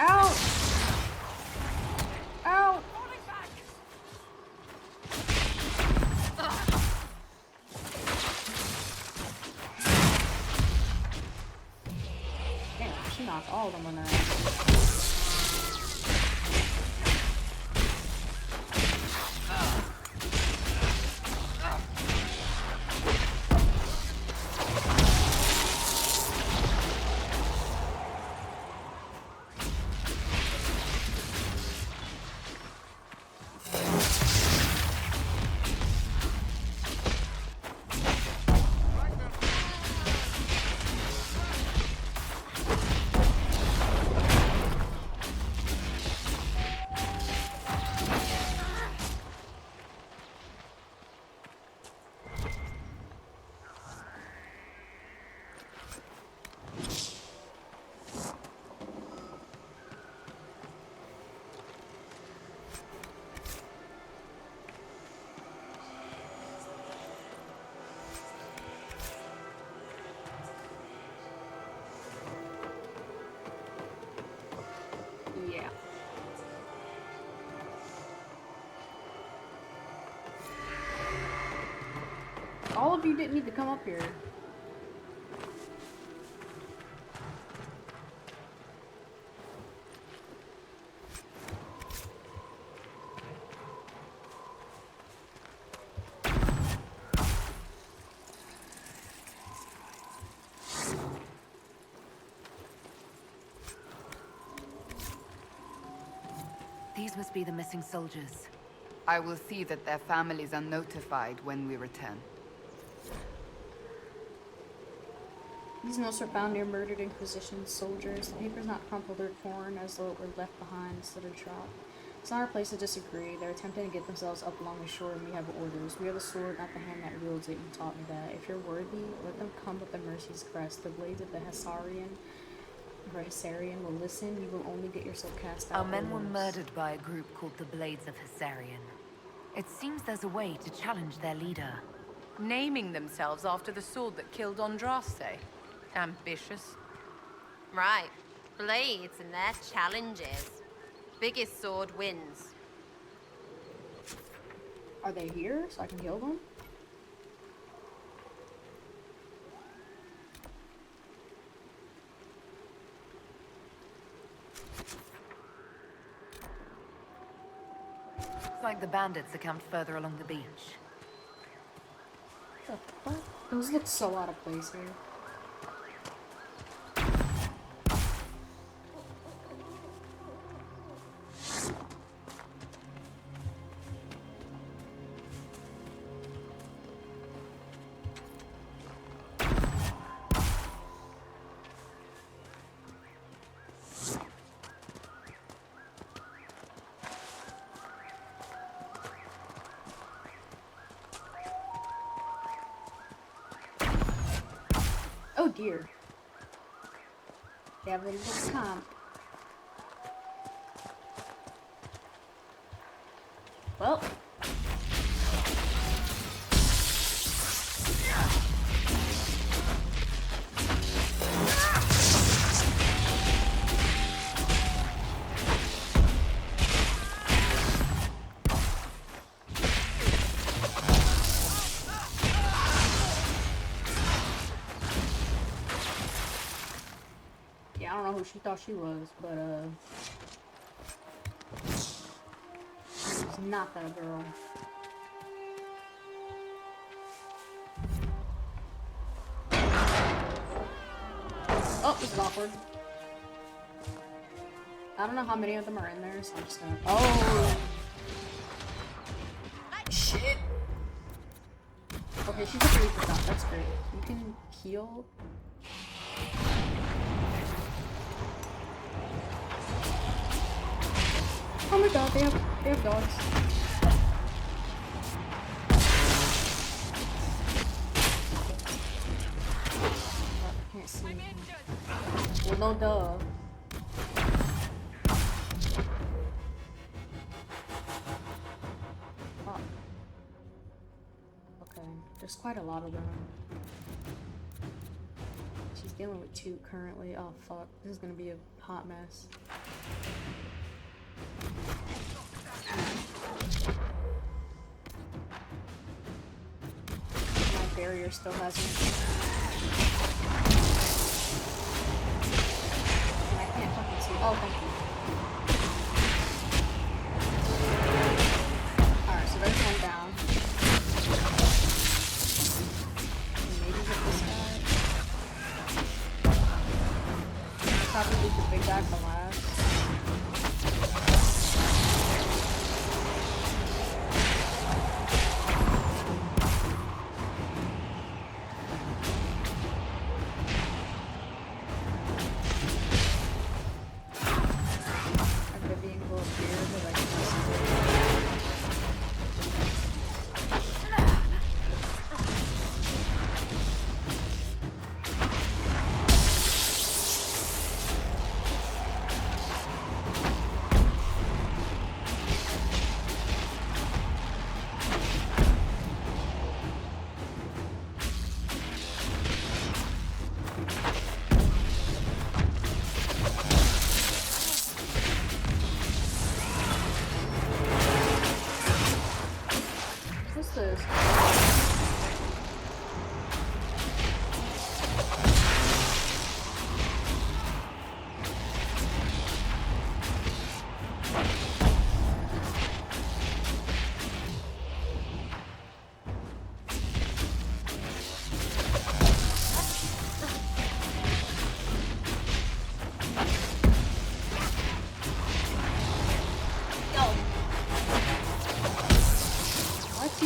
Ow! Ow! Damn, she knocked all of them on that. All of you didn't need to come up here. These must be the missing soldiers. I will see that their families are notified when we return. These notes are found near murdered Inquisition soldiers. The paper's not crumpled or torn as though it were left behind instead of dropped. It's not our place to disagree. They're attempting to get themselves up along the shore and we have orders. We are the sword, not the hand that wields it. You taught me that. If you're worthy, let them come with the mercy's crest. The blades of the Hessarian will listen. You will only get yourself cast out. Our men were murdered by a group called the Blades of Hessarian. It seems there's a way to challenge their leader. Naming themselves after the sword that killed Andraste. Ambitious. Right. Blades and their challenges. Biggest sword wins. Are they here so I can heal them? It's like the bandits are camped further along the beach. What the fuck? Those look so out of place here. Oh dear. They have a little camp. Well. I don't know who she thought she was, but she's not that girl. Oh, this is awkward. I don't know how many of them are in there, so I'm just gonna. Oh! Shit! Okay, she's a 3%. That's great. You can heal. Oh my god, they have dogs. I can't see. Well, no duh. Oh. Okay, there's quite a lot of them. She's dealing with 2 currently. Oh fuck, this is gonna be a hot mess. My barrier still hasn't. And I can't fucking see. Oh, thank you. Alright, so there's one down. Maybe get this guy. Probably leave the big guy for last.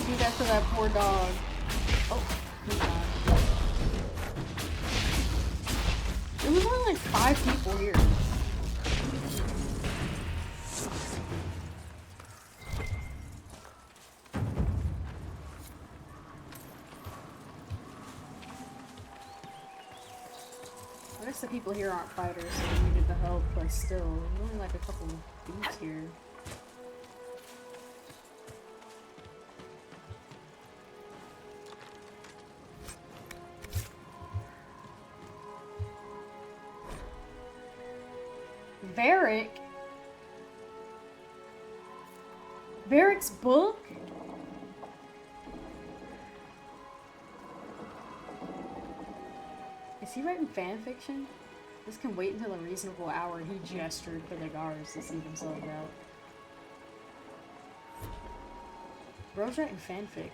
do that to that poor dog. Oh, thank God. There was only like 5 people here. I guess the people here aren't fighters, so they needed the help, but still, there's only like a couple dudes here. Varric? Varric's book? Is he writing fanfiction? This can wait until a reasonable hour. He gestured for the guards to see themselves out. Bro's writing fanfic.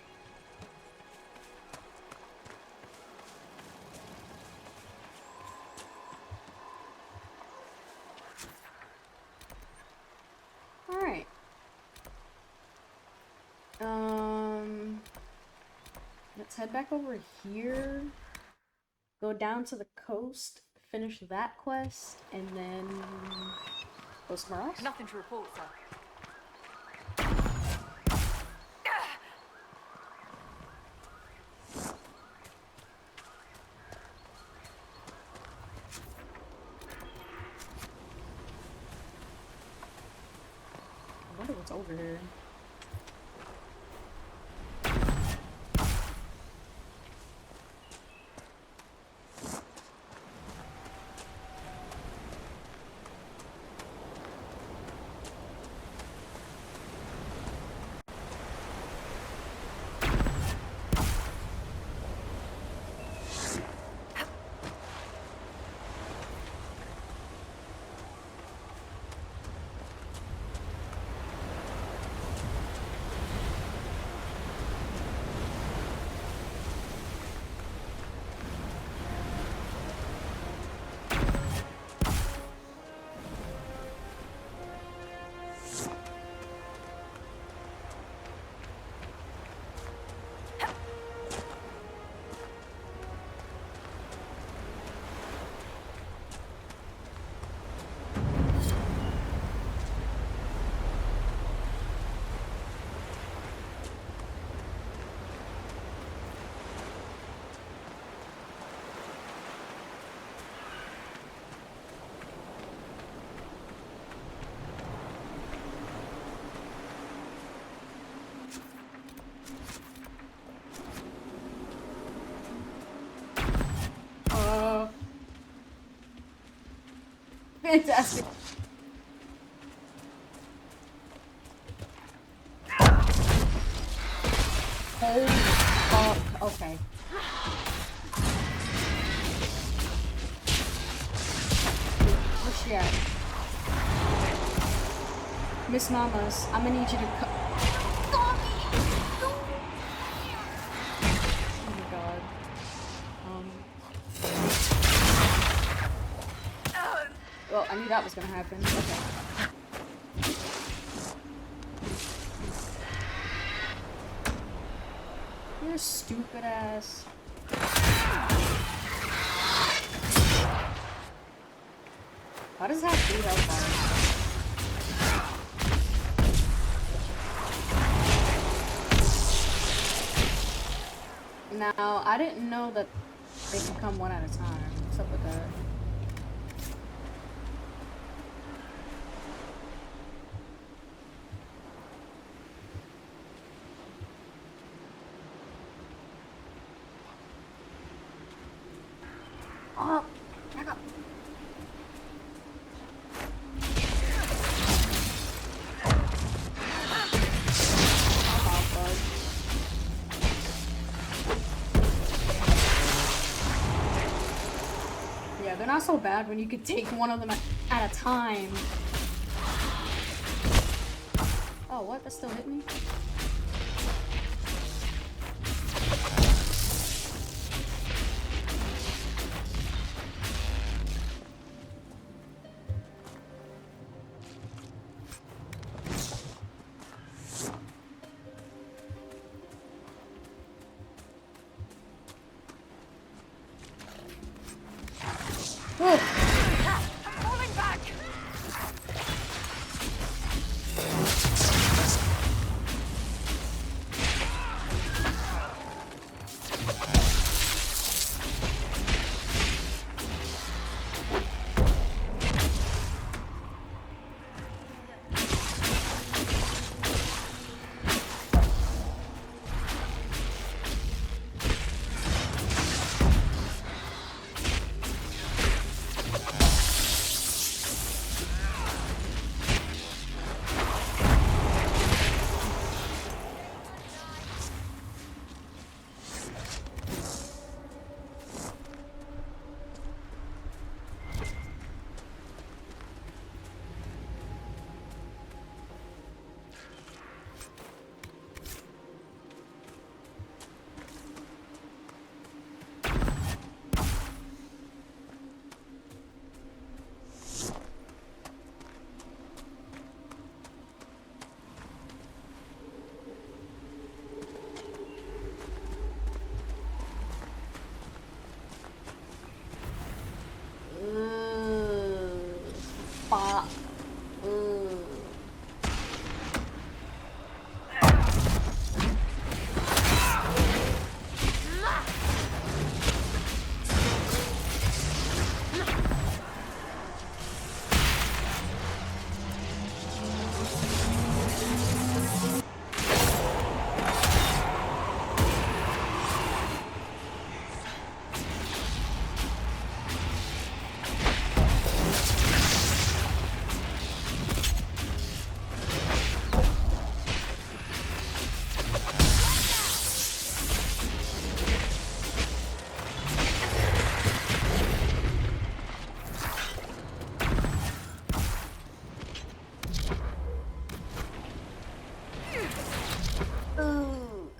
Alright. Let's head back over here. Go down to the coast, finish that quest, and then go somewhere else. Nothing to report, sir. I wonder what's over here. Fantastic. Holy fuck. Okay. Where's she at? Miss Mamas, I'm gonna need you to come. Oh my god. Well, I knew that was gonna happen. Okay. You're stupid ass. Why does it have 3 health bars? Now, I didn't know that they can come one at a time. What's up with that? Oh, back up. Yeah, they're not so bad when you could take one of them at a time. Oh, what? That still hit me?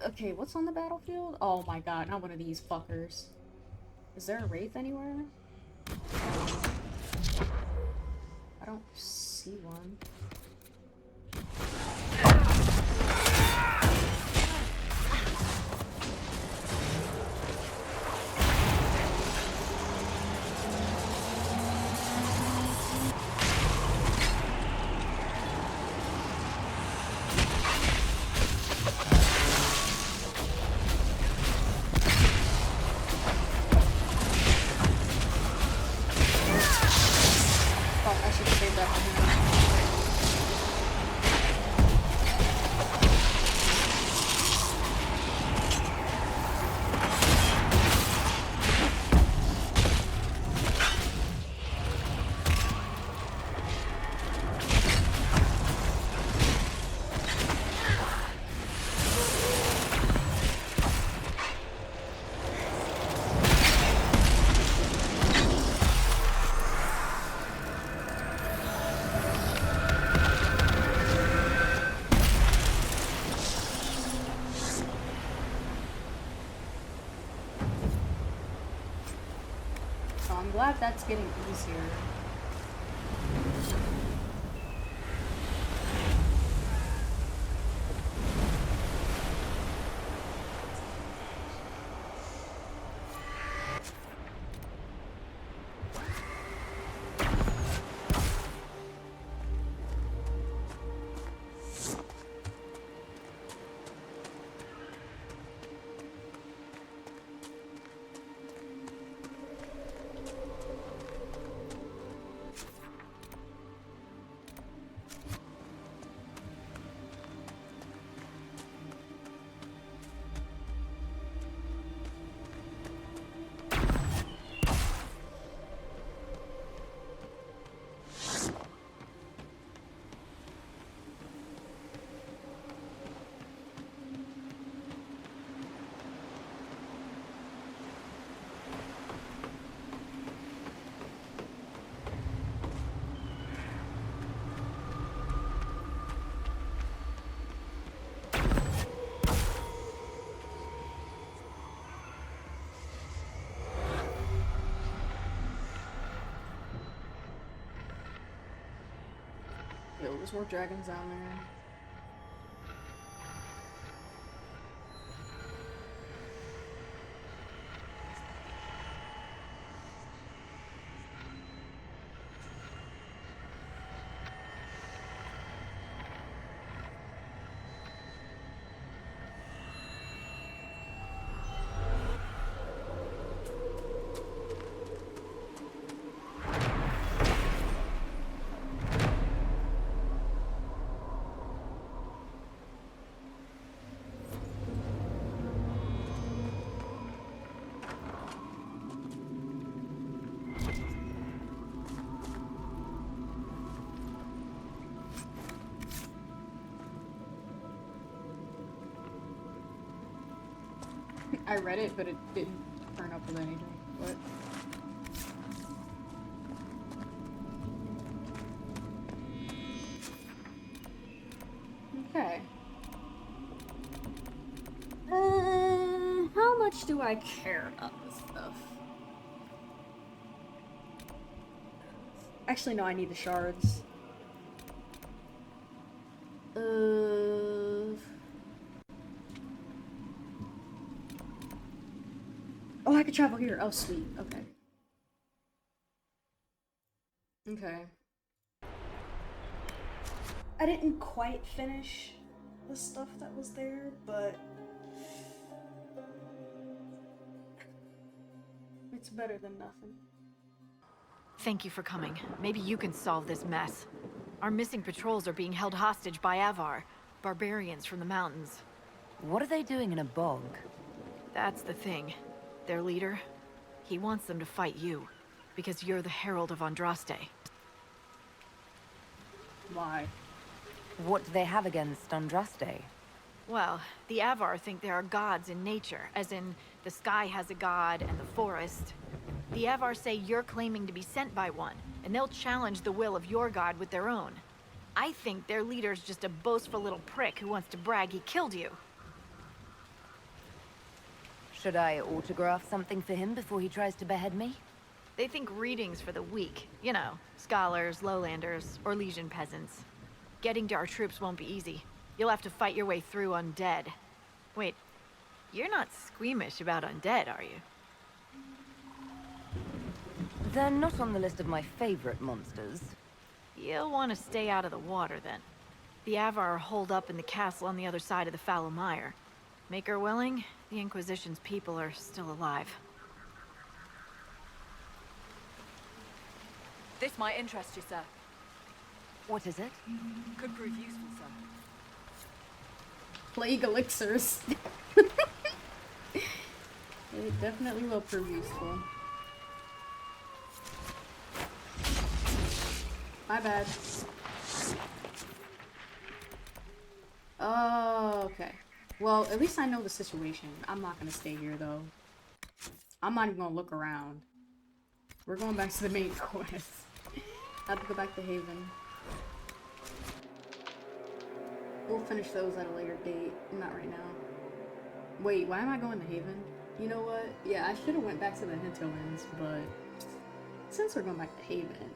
Okay, what's on the battlefield? Oh my god, not one of these fuckers. Is there a wraith anywhere? I don't see one. Oh, I should save that for him. So I'm glad that's getting easier. Yo, there's more dragons down there. I read it, but it didn't turn up with anything. What? Okay. How much do I care about this stuff? Actually, no, I need the shards. Oh, I could travel here. Oh, sweet. Okay. Okay. I didn't quite finish the stuff that was there, but it's better than nothing. Thank you for coming. Maybe you can solve this mess. Our missing patrols are being held hostage by Avar, barbarians from the mountains. What are they doing in a bog? That's the thing. Their leader, he wants them to fight you, because you're the Herald of Andraste. Why? What do they have against Andraste? Well, the Avar think there are gods in nature, as in the sky has a god and the forest. The Avar say you're claiming to be sent by one, and they'll challenge the will of your god with their own. I think their leader's just a boastful little prick who wants to brag he killed you. Should I autograph something for him before he tries to behead me? They think readings for the weak. You know, scholars, lowlanders, or legion peasants. Getting to our troops won't be easy. You'll have to fight your way through undead. Wait, you're not squeamish about undead, are you? They're not on the list of my favorite monsters. You'll want to stay out of the water, then. The Avar are holed up in the castle on the other side of the Fallow Mire. Make her willing, the Inquisition's people are still alive. This might interest you, sir. What is it? Could prove useful, sir. Plague elixirs. It definitely will prove useful. My bad. Oh, okay. Well, at least I know the situation. I'm not gonna stay here, though. I'm not even gonna look around. We're going back to the main quest. I have to go back to Haven. We'll finish those at a later date. Not right now. Wait, why am I going to Haven? You know what? Yeah, I should have went back to the hinterlands, but since we're going back to Haven,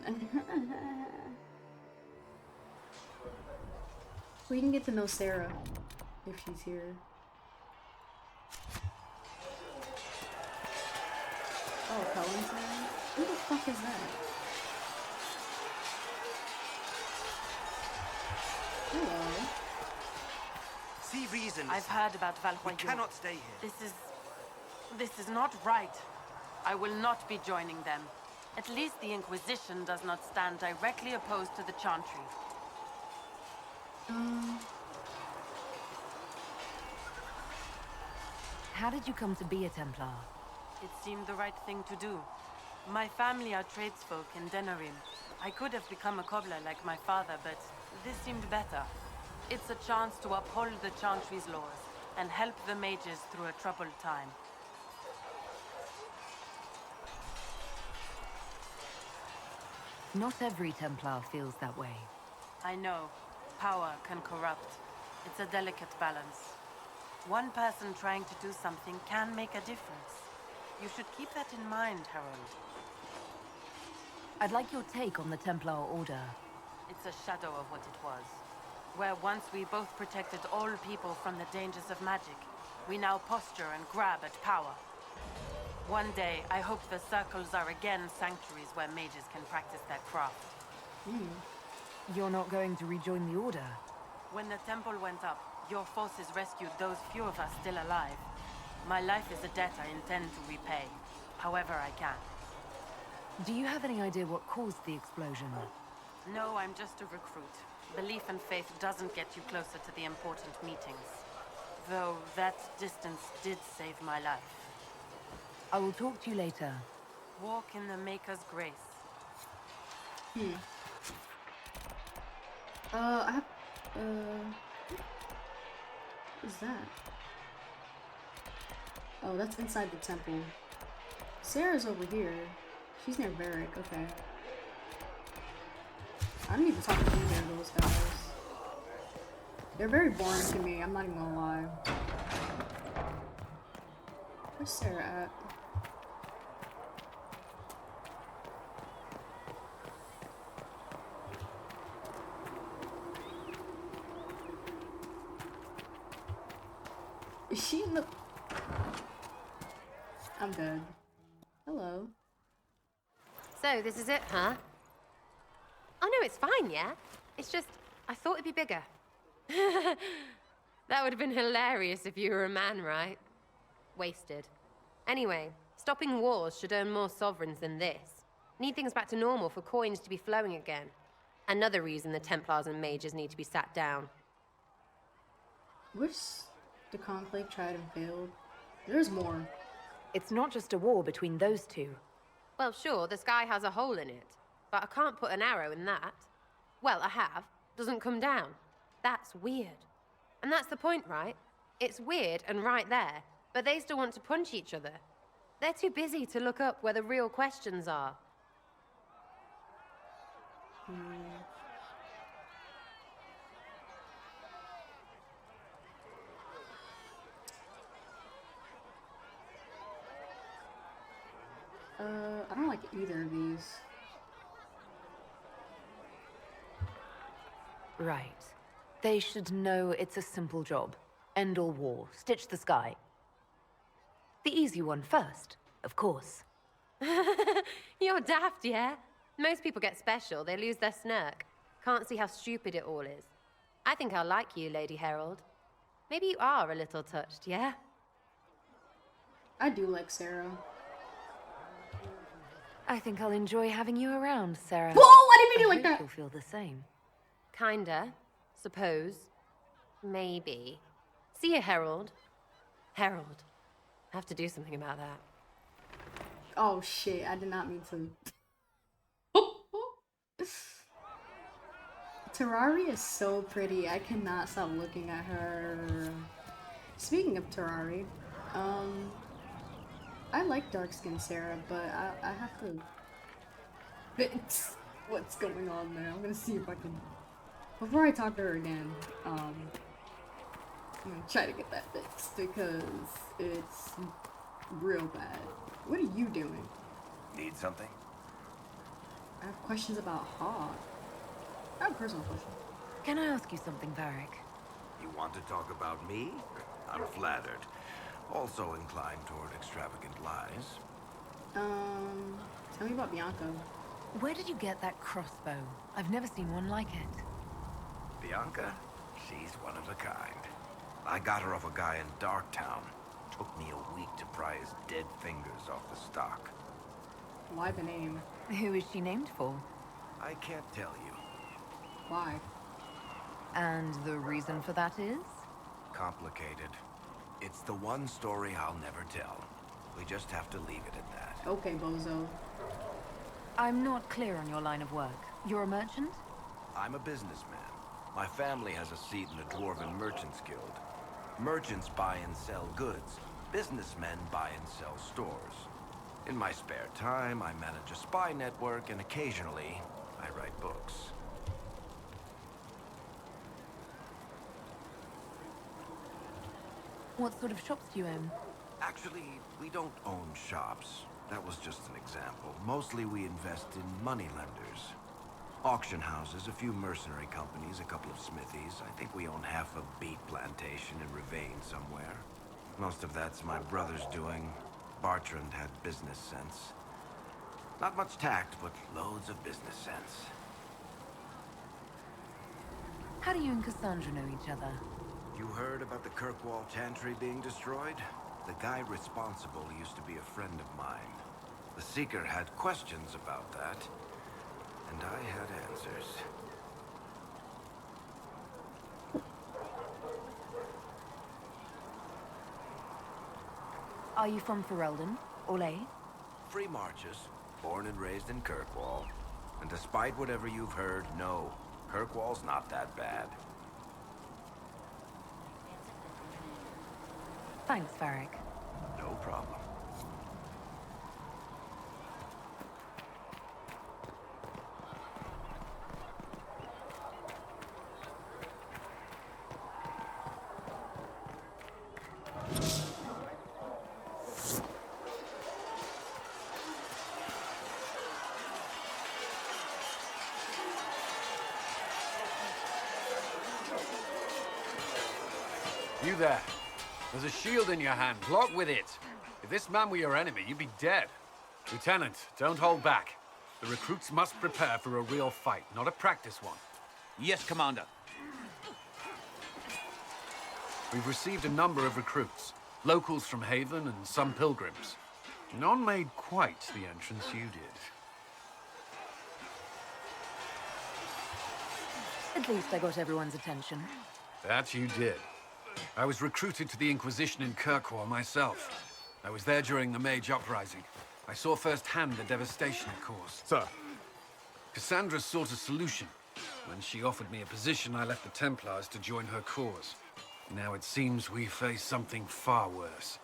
we can get to know Sarah if she's here. Oh, Cullen's there? Who the fuck is that? Hello. See reasons. I've heard about We Valroyant. cannot stay here. This is not right. I will not be joining them. At least the Inquisition does not stand directly opposed to the Chantry. How did you come to be a Templar? It seemed the right thing to do. My family are tradesfolk in Denerim. I could have become a cobbler like my father, but this seemed better. It's a chance to uphold the Chantry's laws and help the mages through a troubled time. Not every Templar feels that way. I know. Power can corrupt. It's a delicate balance. One person trying to do something can make a difference. You should keep that in mind, Harold. I'd like your take on the Templar Order. It's a shadow of what it was. Where once we both protected all people from the dangers of magic, we now posture and grab at power. One day, I hope the circles are again sanctuaries where mages can practice their craft. You're not going to rejoin the Order? When the temple went up, your forces rescued those few of us still alive. My life is a debt I intend to repay, however I can. Do you have any idea what caused the explosion? No, I'm just a recruit. Belief and faith doesn't get you closer to the important meetings. Though that distance did save my life. I will talk to you later. Walk in the Maker's grace. I have, what is that? Oh, that's inside the temple. Sarah's over here. She's near Varric, okay. I don't even talk to either of those guys. They're very boring to me, I'm not even gonna lie. Where's Sarah at? Is she in the... I'm dead. Hello. So, this is it, huh? Oh no, it's fine, yeah? It's just, I thought it'd be bigger. That would have been hilarious if you were a man, right? Wasted. Anyway, stopping wars should earn more sovereigns than this. Need things back to normal for coins to be flowing again. Another reason the Templars and mages need to be sat down. Which the Conclave tried and failed? There's more. It's not just a war between those two. Well, sure, the sky has a hole in it. But I can't put an arrow in that. Well, I have. Doesn't come down. That's weird. And that's the point, right? It's weird and right there, but they still want to punch each other. They're too busy to look up where the real questions are. either of these. Right. They should know it's a simple job. End all war, stitch the sky. The easy one first, of course. You're daft, yeah? Most people get special, they lose their smirk. Can't see how stupid it all is. I think I'll like you, Lady Herald. Maybe you are a little touched, yeah? I do like Sarah. I think I'll enjoy having you around, Sarah. Whoa! I didn't mean it like I that! hope you'll feel the same. Kinda. Suppose. Maybe. See you, Herald. Herald. I have to do something about that. Oh shit, I did not mean to. Terrari is so pretty. I cannot stop looking at her. Speaking of Terrari, I like dark-skinned Sarah, but I have to fix what's going on there. I'm gonna see if I can, before I talk to her again, I'm gonna try to get that fixed because it's real bad. What are you doing? Need something? I have questions about Hawk. I have a personal question. Can I ask you something, Varric? You want to talk about me? I'm flattered. Also inclined toward extravagant lies. Tell me about Bianca. Where did you get that crossbow? I've never seen one like it. Bianca? She's one of a kind. I got her off a guy in Darktown. Took me a week to pry his dead fingers off the stock. Why the name? Who is she named for? I can't tell you. Why? And the reason for that is? Complicated. It's the one story I'll never tell. We just have to leave it at that. Okay, bozo. I'm not clear on your line of work. You're a merchant? I'm a businessman. My family has a seat in the Dwarven Merchants Guild. Merchants buy and sell goods. Businessmen buy and sell stores. In my spare time, I manage a spy network, and occasionally, I write books. What sort of shops do you own? Actually, we don't own shops. That was just an example. Mostly we invest in moneylenders. Auction houses, a few mercenary companies, a couple of smithies. I think we own half a beet plantation in Ravane somewhere. Most of that's my brother's doing. Bartrand had business sense. Not much tact, but loads of business sense. How do you and Cassandra know each other? You heard about the Kirkwall Chantry being destroyed? The guy responsible used to be a friend of mine. The Seeker had questions about that, and I had answers. Are you from Ferelden? Orlais? Free Marches, born and raised in Kirkwall. And despite whatever you've heard, no, Kirkwall's not that bad. Thanks, Varric. No problem. You there. There's a shield in your hand. Block with it. If this man were your enemy, you'd be dead. Lieutenant, don't hold back. The recruits must prepare for a real fight, not a practice one. Yes, Commander. We've received a number of recruits. Locals from Haven and some pilgrims. None made quite the entrance you did. At least I got everyone's attention. That you did. I was recruited to the Inquisition in Kirkwall myself. I was there during the Mage Uprising. I saw firsthand the devastation it caused. Sir. Cassandra sought a solution. When she offered me a position, I left the Templars to join her cause. Now it seems we face something far worse.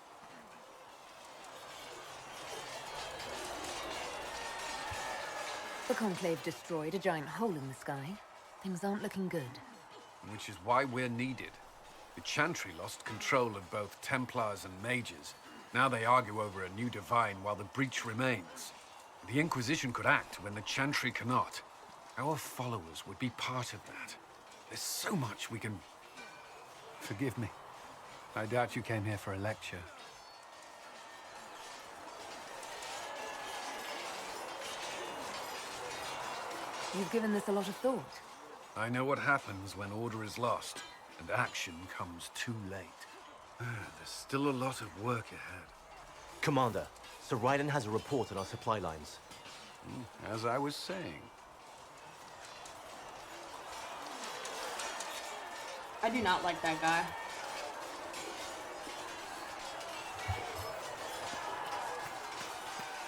The Conclave destroyed a giant hole in the sky. Things aren't looking good. Which is why we're needed. The Chantry lost control of both Templars and Mages. Now they argue over a new divine while the breach remains. The Inquisition could act when the Chantry cannot. Our followers would be part of that. There's so much we can... Forgive me. I doubt you came here for a lecture. You've given this a lot of thought. I know what happens when order is lost, and action comes too late. There's still a lot of work ahead. Commander, Sir Raiden has a report on our supply lines. As I was saying. I do not like that guy.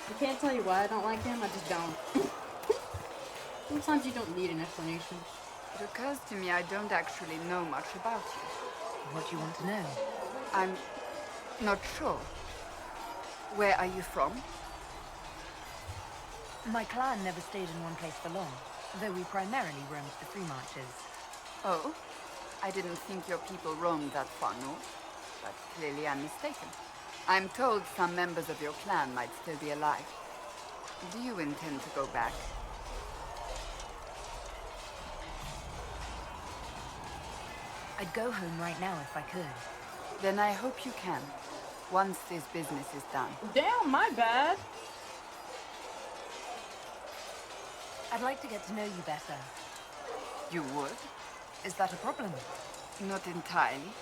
I can't tell you why I don't like him, I just don't. Sometimes you don't need an explanation. It occurs to me I don't actually know much about you. What do you want to know? I'm not sure. Where are you from? My clan never stayed in one place for long, though we primarily roamed the free marches. Oh? I didn't think your people roamed that far north, but clearly I'm mistaken. I'm told some members of your clan might still be alive. Do you intend to go back? I'd go home right now if I could. Then I hope you can, once this business is done. Damn, my bad. I'd like to get to know you better. You would? Is that a problem? Not entirely.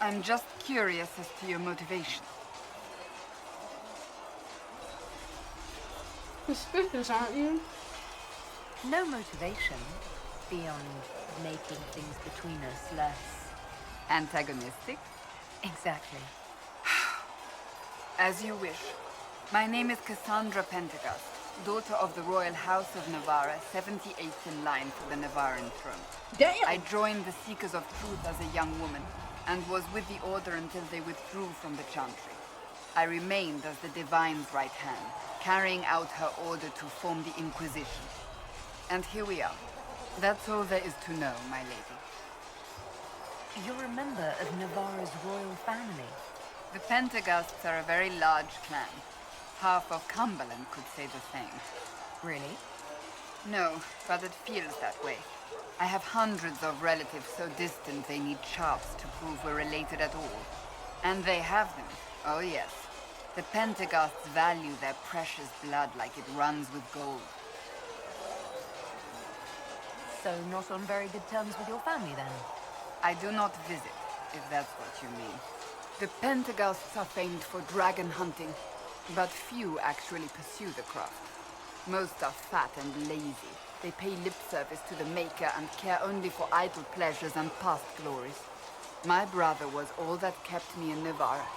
I'm just curious as to your motivation. Suspicious, aren't you? No motivation beyond making things between us less... Antagonistic? Exactly. As you wish. My name is Cassandra Pentecost, daughter of the Royal House of Navarra, 78th in line for the Navarran throne. Damn! I joined the Seekers of Truth as a young woman, and was with the Order until they withdrew from the Chantry. I remained as the Divine's right hand, carrying out her order to form the Inquisition. And here we are. That's all there is to know, my lady. You're a member of Navarra's royal family. The Pentaghosts are a very large clan. Half of Cumberland could say the same. Really? No, but it feels that way. I have hundreds of relatives so distant they need charts to prove we're related at all. And they have them. Oh yes. The Pentaghosts value their precious blood like it runs with gold. So not on very good terms with your family, then? I do not visit, if that's what you mean. The Pentaghosts are famed for dragon hunting, but few actually pursue the craft. Most are fat and lazy. They pay lip service to the Maker and care only for idle pleasures and past glories. My brother was all that kept me in Navarra.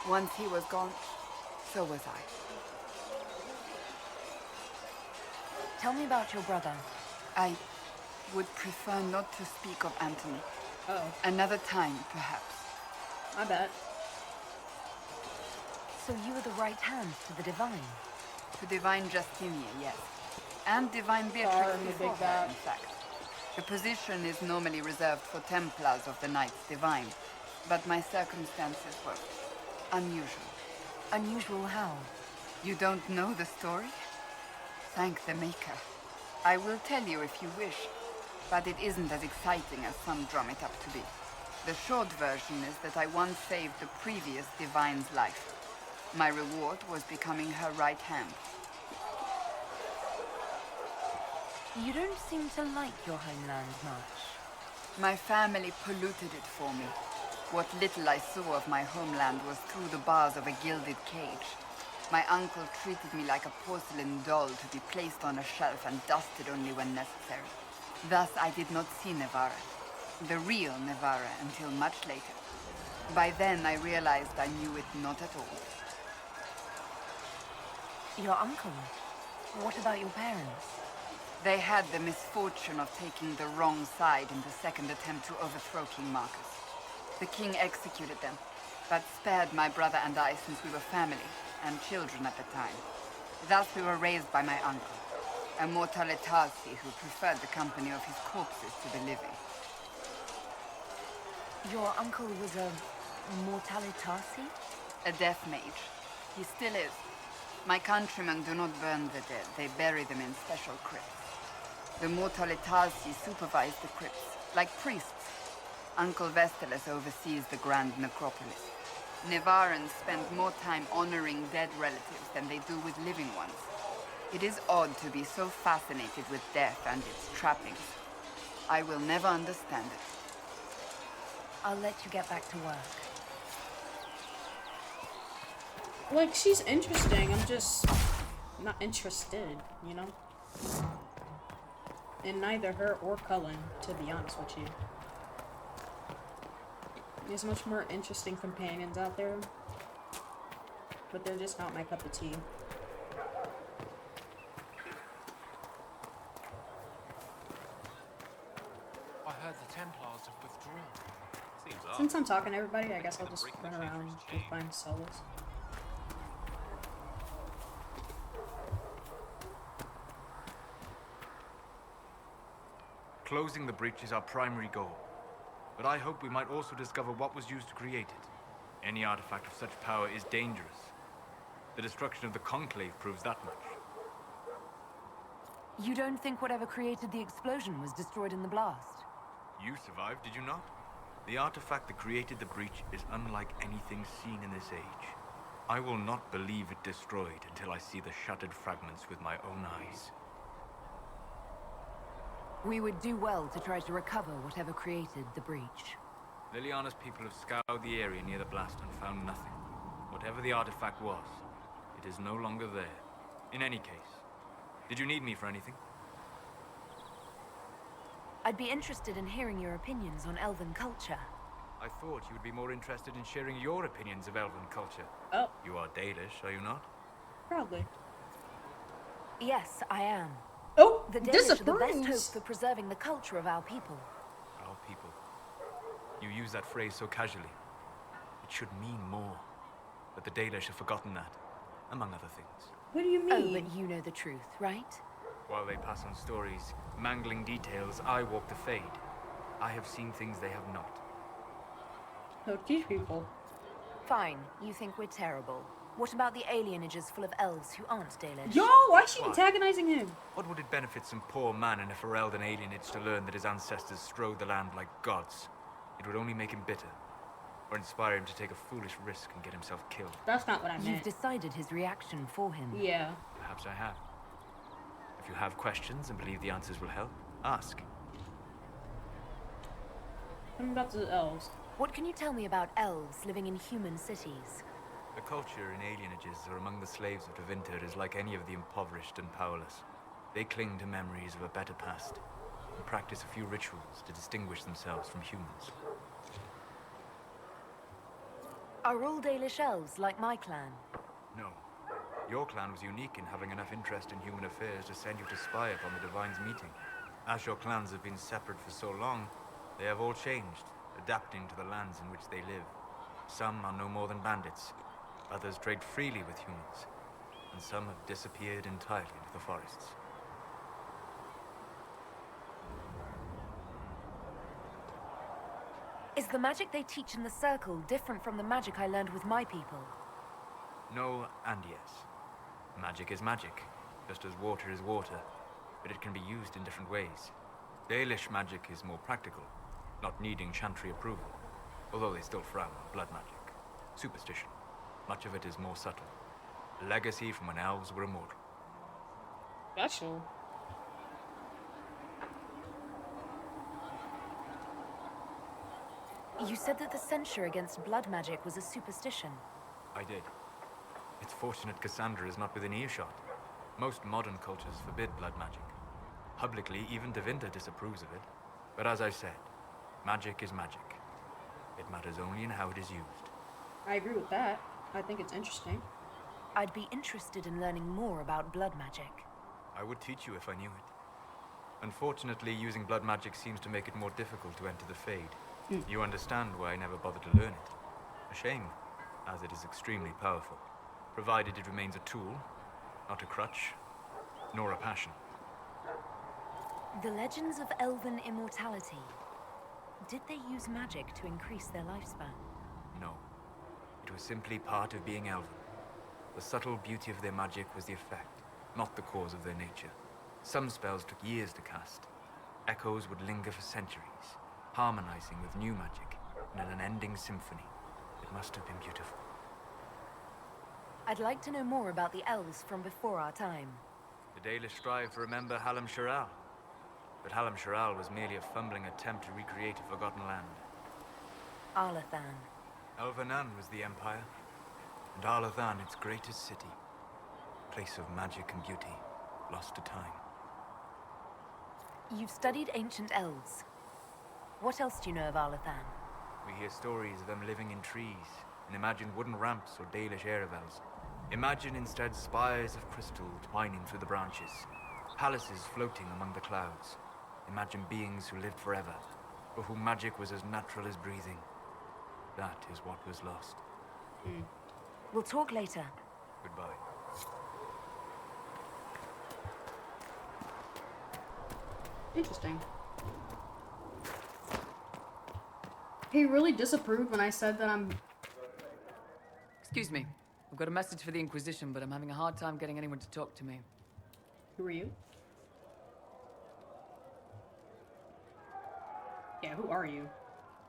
Once he was gone, so was I. Tell me about your brother. I would prefer not to speak of Anthony. Oh, Another time, perhaps. my bad. So you were the right hand to the Divine? To Divine Justinia, yes. And Divine Beatrix Sorry, I'm a before big her, bad. in fact. The position is normally reserved for Templars of the Knights Divine, but my circumstances were unusual. Unusual how? You don't know the story? Thank the Maker. I will tell you if you wish, but it isn't as exciting as some drum it up to be. The short version is that I once saved the previous Divine's life. My reward was becoming her right hand. You don't seem to like your homeland much. My family polluted it for me. What little I saw of my homeland was through the bars of a gilded cage. My uncle treated me like a porcelain doll to be placed on a shelf and dusted only when necessary. Thus I did not see Navarra, the real Navarra, until much later. By then I realized I knew it not at all. Your uncle? What about your parents? They had the misfortune of taking the wrong side in the second attempt to overthrow King Marcus. The king executed them, but spared my brother and I since we were family, and children at the time. Thus we were raised by my uncle, a mortalitasi who preferred the company of his corpses to the living. Your uncle was a mortalitasi? A death mage. He still is. My countrymen do not burn the dead. They bury them in special crypts. The Mortalitasi supervise the crypts, like priests. Uncle Vestalis oversees the grand necropolis. Nevarans spend more time honoring dead relatives than they do with living ones. It is odd to be so fascinated with death and its trappings. I will never understand it. I'll let you get back to work. Like, she's interesting. I'm just not interested, you know? In neither her or Cullen, to be honest with you. There's much more interesting companions out there, but they're just not my cup of tea. I heard the Templars have withdrawn. Since I'm talking to everybody, I guess I'll just run around and find solos. Closing the breach is our primary goal. But I hope we might also discover what was used to create it. Any artifact of such power is dangerous. The destruction of the Conclave proves that much. You don't think whatever created the explosion was destroyed in the blast? You survived, did you not? The artifact that created the breach is unlike anything seen in this age. I will not believe it destroyed until I see the shattered fragments with my own eyes. We would do well to try to recover whatever created the breach. Liliana's people have scoured the area near the blast and found nothing. Whatever the artifact was, it is no longer there. In any case, did you need me for anything? I'd be interested in hearing your opinions on elven culture. I thought you would be more interested in sharing your opinions of elven culture. Oh. You are Dalish, are you not? Probably. Yes, I am. Oh, the Danish are the best disapproves. hope for preserving the culture of our people. Our people. You use that phrase so casually. It should mean more. But the Dalish have forgotten that, among other things. What do you mean? Oh, but you know the truth, right? While they pass on stories, mangling details, I walk the Fade. I have seen things they have not. No, teach people. Fine, you think we're terrible. What about the alienages full of elves who aren't Dalish? Yo, why is she antagonizing him? What would it benefit some poor man in a Ferelden alienage to learn that his ancestors strode the land like gods? It would only make him bitter. Or inspire him to take a foolish risk and get himself killed. That's not what I You've meant. decided his reaction for him. Yeah. Perhaps I have. If you have questions and believe the answers will help, ask. I'm about the elves. What can you tell me about elves living in human cities? The culture in alienages or among the slaves of Tevinter is like any of the impoverished and powerless. They cling to memories of a better past and practice a few rituals to distinguish themselves from humans. Are all Dalish elves like my clan? No. Your clan was unique in having enough interest in human affairs to send you to spy upon the Divine's meeting. As your clans have been separate for so long, they have all changed, adapting to the lands in which they live. Some are no more than bandits. Others trade freely with humans, and some have disappeared entirely into the forests. Is the magic they teach in the Circle different from the magic I learned with my people? No and yes. Magic is magic, just as water is water, but it can be used in different ways. Dalish magic is more practical, not needing chantry approval, although they still frown on blood magic. Superstition. Much of it is more subtle. A legacy from when elves were immortal. Gotcha. You said that the censure against blood magic was a superstition. I did. It's fortunate Cassandra is not within earshot. Most modern cultures forbid blood magic. Publicly, even Tevinter disapproves of it. But as I said, magic is magic. It matters only in how it is used. I agree with that. I think it's interesting. I'd be interested in learning more about blood magic. I would teach you if I knew it. Unfortunately, using blood magic seems to make it more difficult to enter the Fade. You understand why I never bothered to learn it. A shame, as it is extremely powerful, provided it remains a tool, not a crutch, nor a passion. The legends of elven immortality. Did they use magic to increase their lifespan? No. It was simply part of being elven. The subtle beauty of their magic was the effect, not the cause of their nature. Some spells took years to cast. Echoes would linger for centuries, harmonizing with new magic in an unending symphony. It must have been beautiful. I'd like to know more about the elves from before our time. The Dalish strive to remember Hallam Sharal. But Hallam Sharal was merely a fumbling attempt to recreate a forgotten land. Arlathan. Elvanan was the empire, and Arlathan its greatest city. Place of magic and beauty, lost to time. You've studied ancient elves. What else do you know of Arlathan? We hear stories of them living in trees, and imagine wooden ramps or Dalish Erebels. Imagine instead spires of crystal twining through the branches, palaces floating among the clouds. Imagine beings who lived forever, for whom magic was as natural as breathing. That is what was lost. We'll talk later. Goodbye. Interesting. He really disapproved when I said that I'm... Excuse me. I've got a message for the Inquisition, but I'm having a hard time getting anyone to talk to me. Who are you? Yeah, who are you?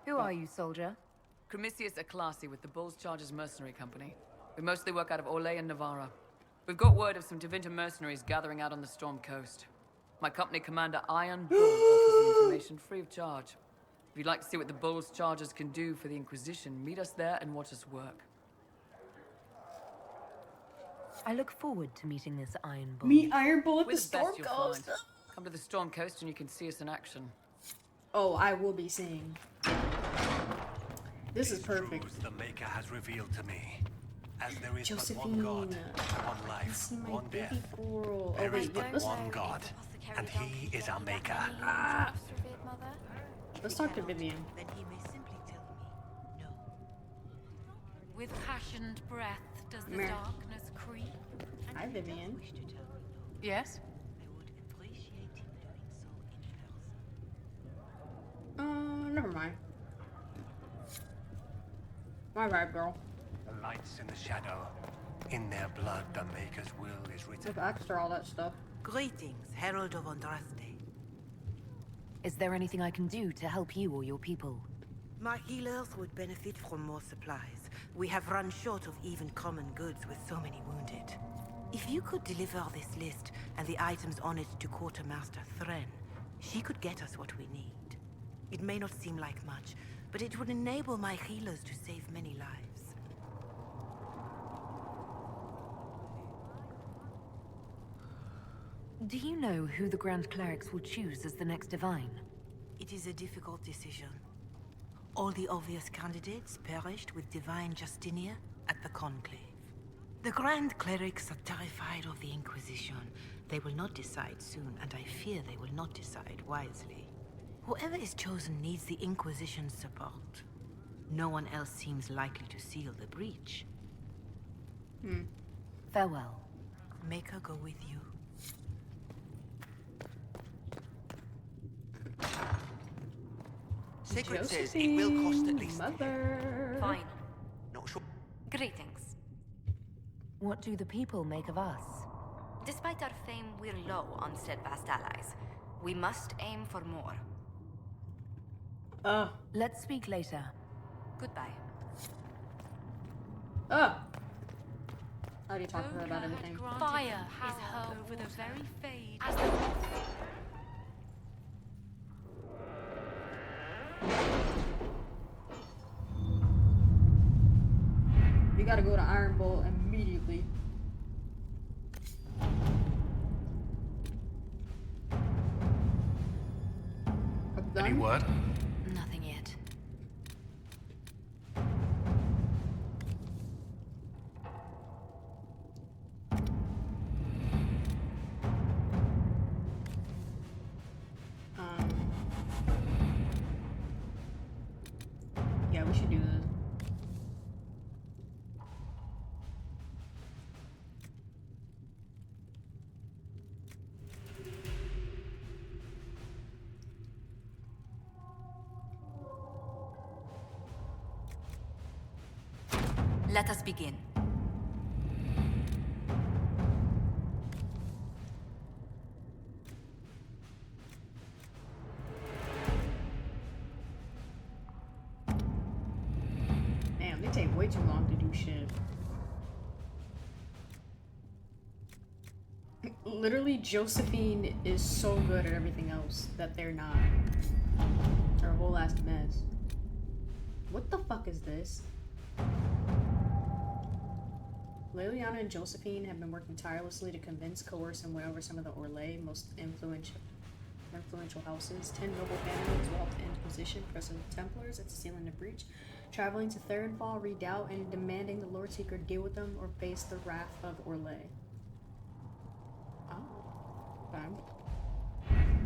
Who are you, soldier? Cremisius Aclasi with the Bulls Chargers Mercenary Company. We mostly work out of Orlais and Navarra. We've got word of some Tevinter mercenaries gathering out on the Storm Coast. My company commander, Iron Bull, offers the information free of charge. If you'd like to see what the Bulls Chargers can do for the Inquisition, meet us there and watch us work. I look forward to meeting this Iron Bull. Meet Iron Bull at We're the best Storm you'll Coast. find. Come to the Storm Coast and you can see us in action. Oh, I will be seeing. This is perfect. Truths the Maker has revealed to me. As there is Josephine, but one God, one life, see my one baby death. girl. There Oh is wait, but let's, one God, and He is our Maker. let's talk to Vivian. Then he may simply tell me no. With passioned breath does the Meh. darkness creep. Hi, Vivian. Wish to tell me no. Yes? I would appreciate him doing so in person. Never mind. My bad, girl. The lights in the shadow. In their blood, the Maker's will is written. I've asked her all that stuff. Greetings, Herald of Andraste. Is there anything I can do to help you or your people? My healers would benefit from more supplies. We have run short of even common goods with so many wounded. If you could deliver this list and the items on it to Quartermaster Thren, she could get us what we need. It may not seem like much, but it would enable my healers to save many lives. Do you know who the Grand Clerics will choose as the next Divine? It is a difficult decision. All the obvious candidates perished with Divine Justinia at the Conclave. The Grand Clerics are terrified of the Inquisition. They will not decide soon, and I fear they will not decide wisely. Whoever is chosen needs the Inquisition's support. No one else seems likely to seal the breach. Farewell. Make her go with you. Secret says it will cost at least. Mother. Fine. Not sure. Greetings. What do the people make of us? Despite our fame, we're low on steadfast allies. We must aim for more. Let's speak later. Goodbye. I already talked to her about everything. Fire is her over the very fade. We gotta go to Iron Bull immediately. Any word? Nothing yet. Yeah, we should do this. Let us begin. Damn, they take way too long to do shit. Literally, Josephine is so good at everything else that they're not. Her whole ass mess. What the fuck is this? Liliana and Josephine have been working tirelessly to convince, coerce, and win over some of the Orlais most influential houses. 10 noble families will help the Inquisition, pressing the Templars into sealing the breach, traveling to Therenfall, redoubt, and demanding the Lord Seeker deal with them or face the wrath of Orlais. Oh. Okay.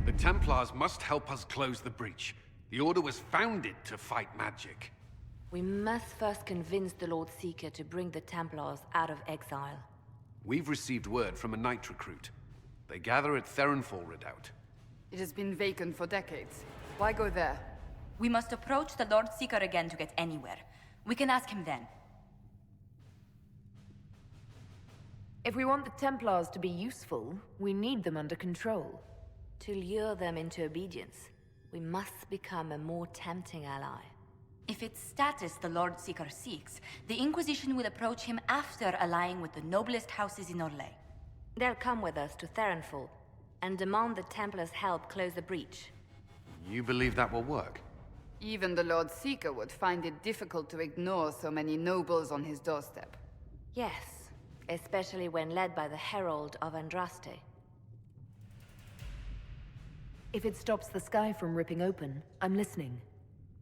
The Templars must help us close the breach. The Order was founded to fight magic. We must first convince the Lord Seeker to bring the Templars out of exile. We've received word from a knight recruit. They gather at Therenfall Redoubt. It has been vacant for decades. Why go there? We must approach the Lord Seeker again to get anywhere. We can ask him then. If we want the Templars to be useful, we need them under control. To lure them into obedience, we must become a more tempting ally. If it's status the Lord Seeker seeks, the Inquisition will approach him after allying with the noblest houses in Orlais. They'll come with us to Therenfall and demand the Templars' help close the breach. You believe that will work? Even the Lord Seeker would find it difficult to ignore so many nobles on his doorstep. Yes, especially when led by the Herald of Andraste. If it stops the sky from ripping open, I'm listening.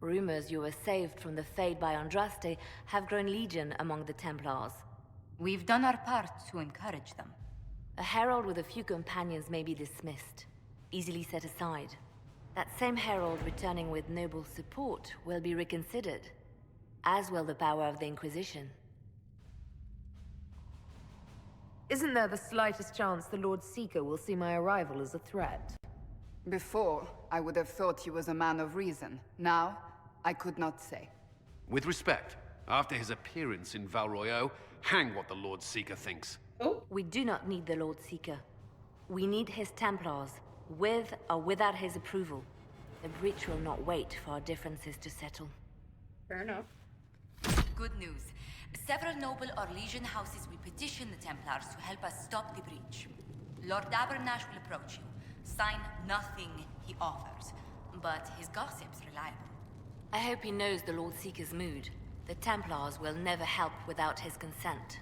Rumors you were saved from the fate by Andraste have grown legion among the Templars. We've done our part to encourage them. A herald with a few companions may be dismissed, easily set aside. That same herald returning with noble support will be reconsidered, as will the power of the Inquisition. Isn't there the slightest chance the Lord Seeker will see my arrival as a threat? Before, I would have thought he was a man of reason. Now, I could not say. With respect, after his appearance in Val Royeaux, hang what the Lord Seeker thinks. Oh. We do not need the Lord Seeker. We need his Templars, with or without his approval. The breach will not wait for our differences to settle. Fair enough. Good news. Several noble Orlesian houses will petition the Templars to help us stop the breach. Lord Abernash will approach you. Sign nothing he offers, but his gossip's reliable. I hope he knows the Lord Seeker's mood. The Templars will never help without his consent.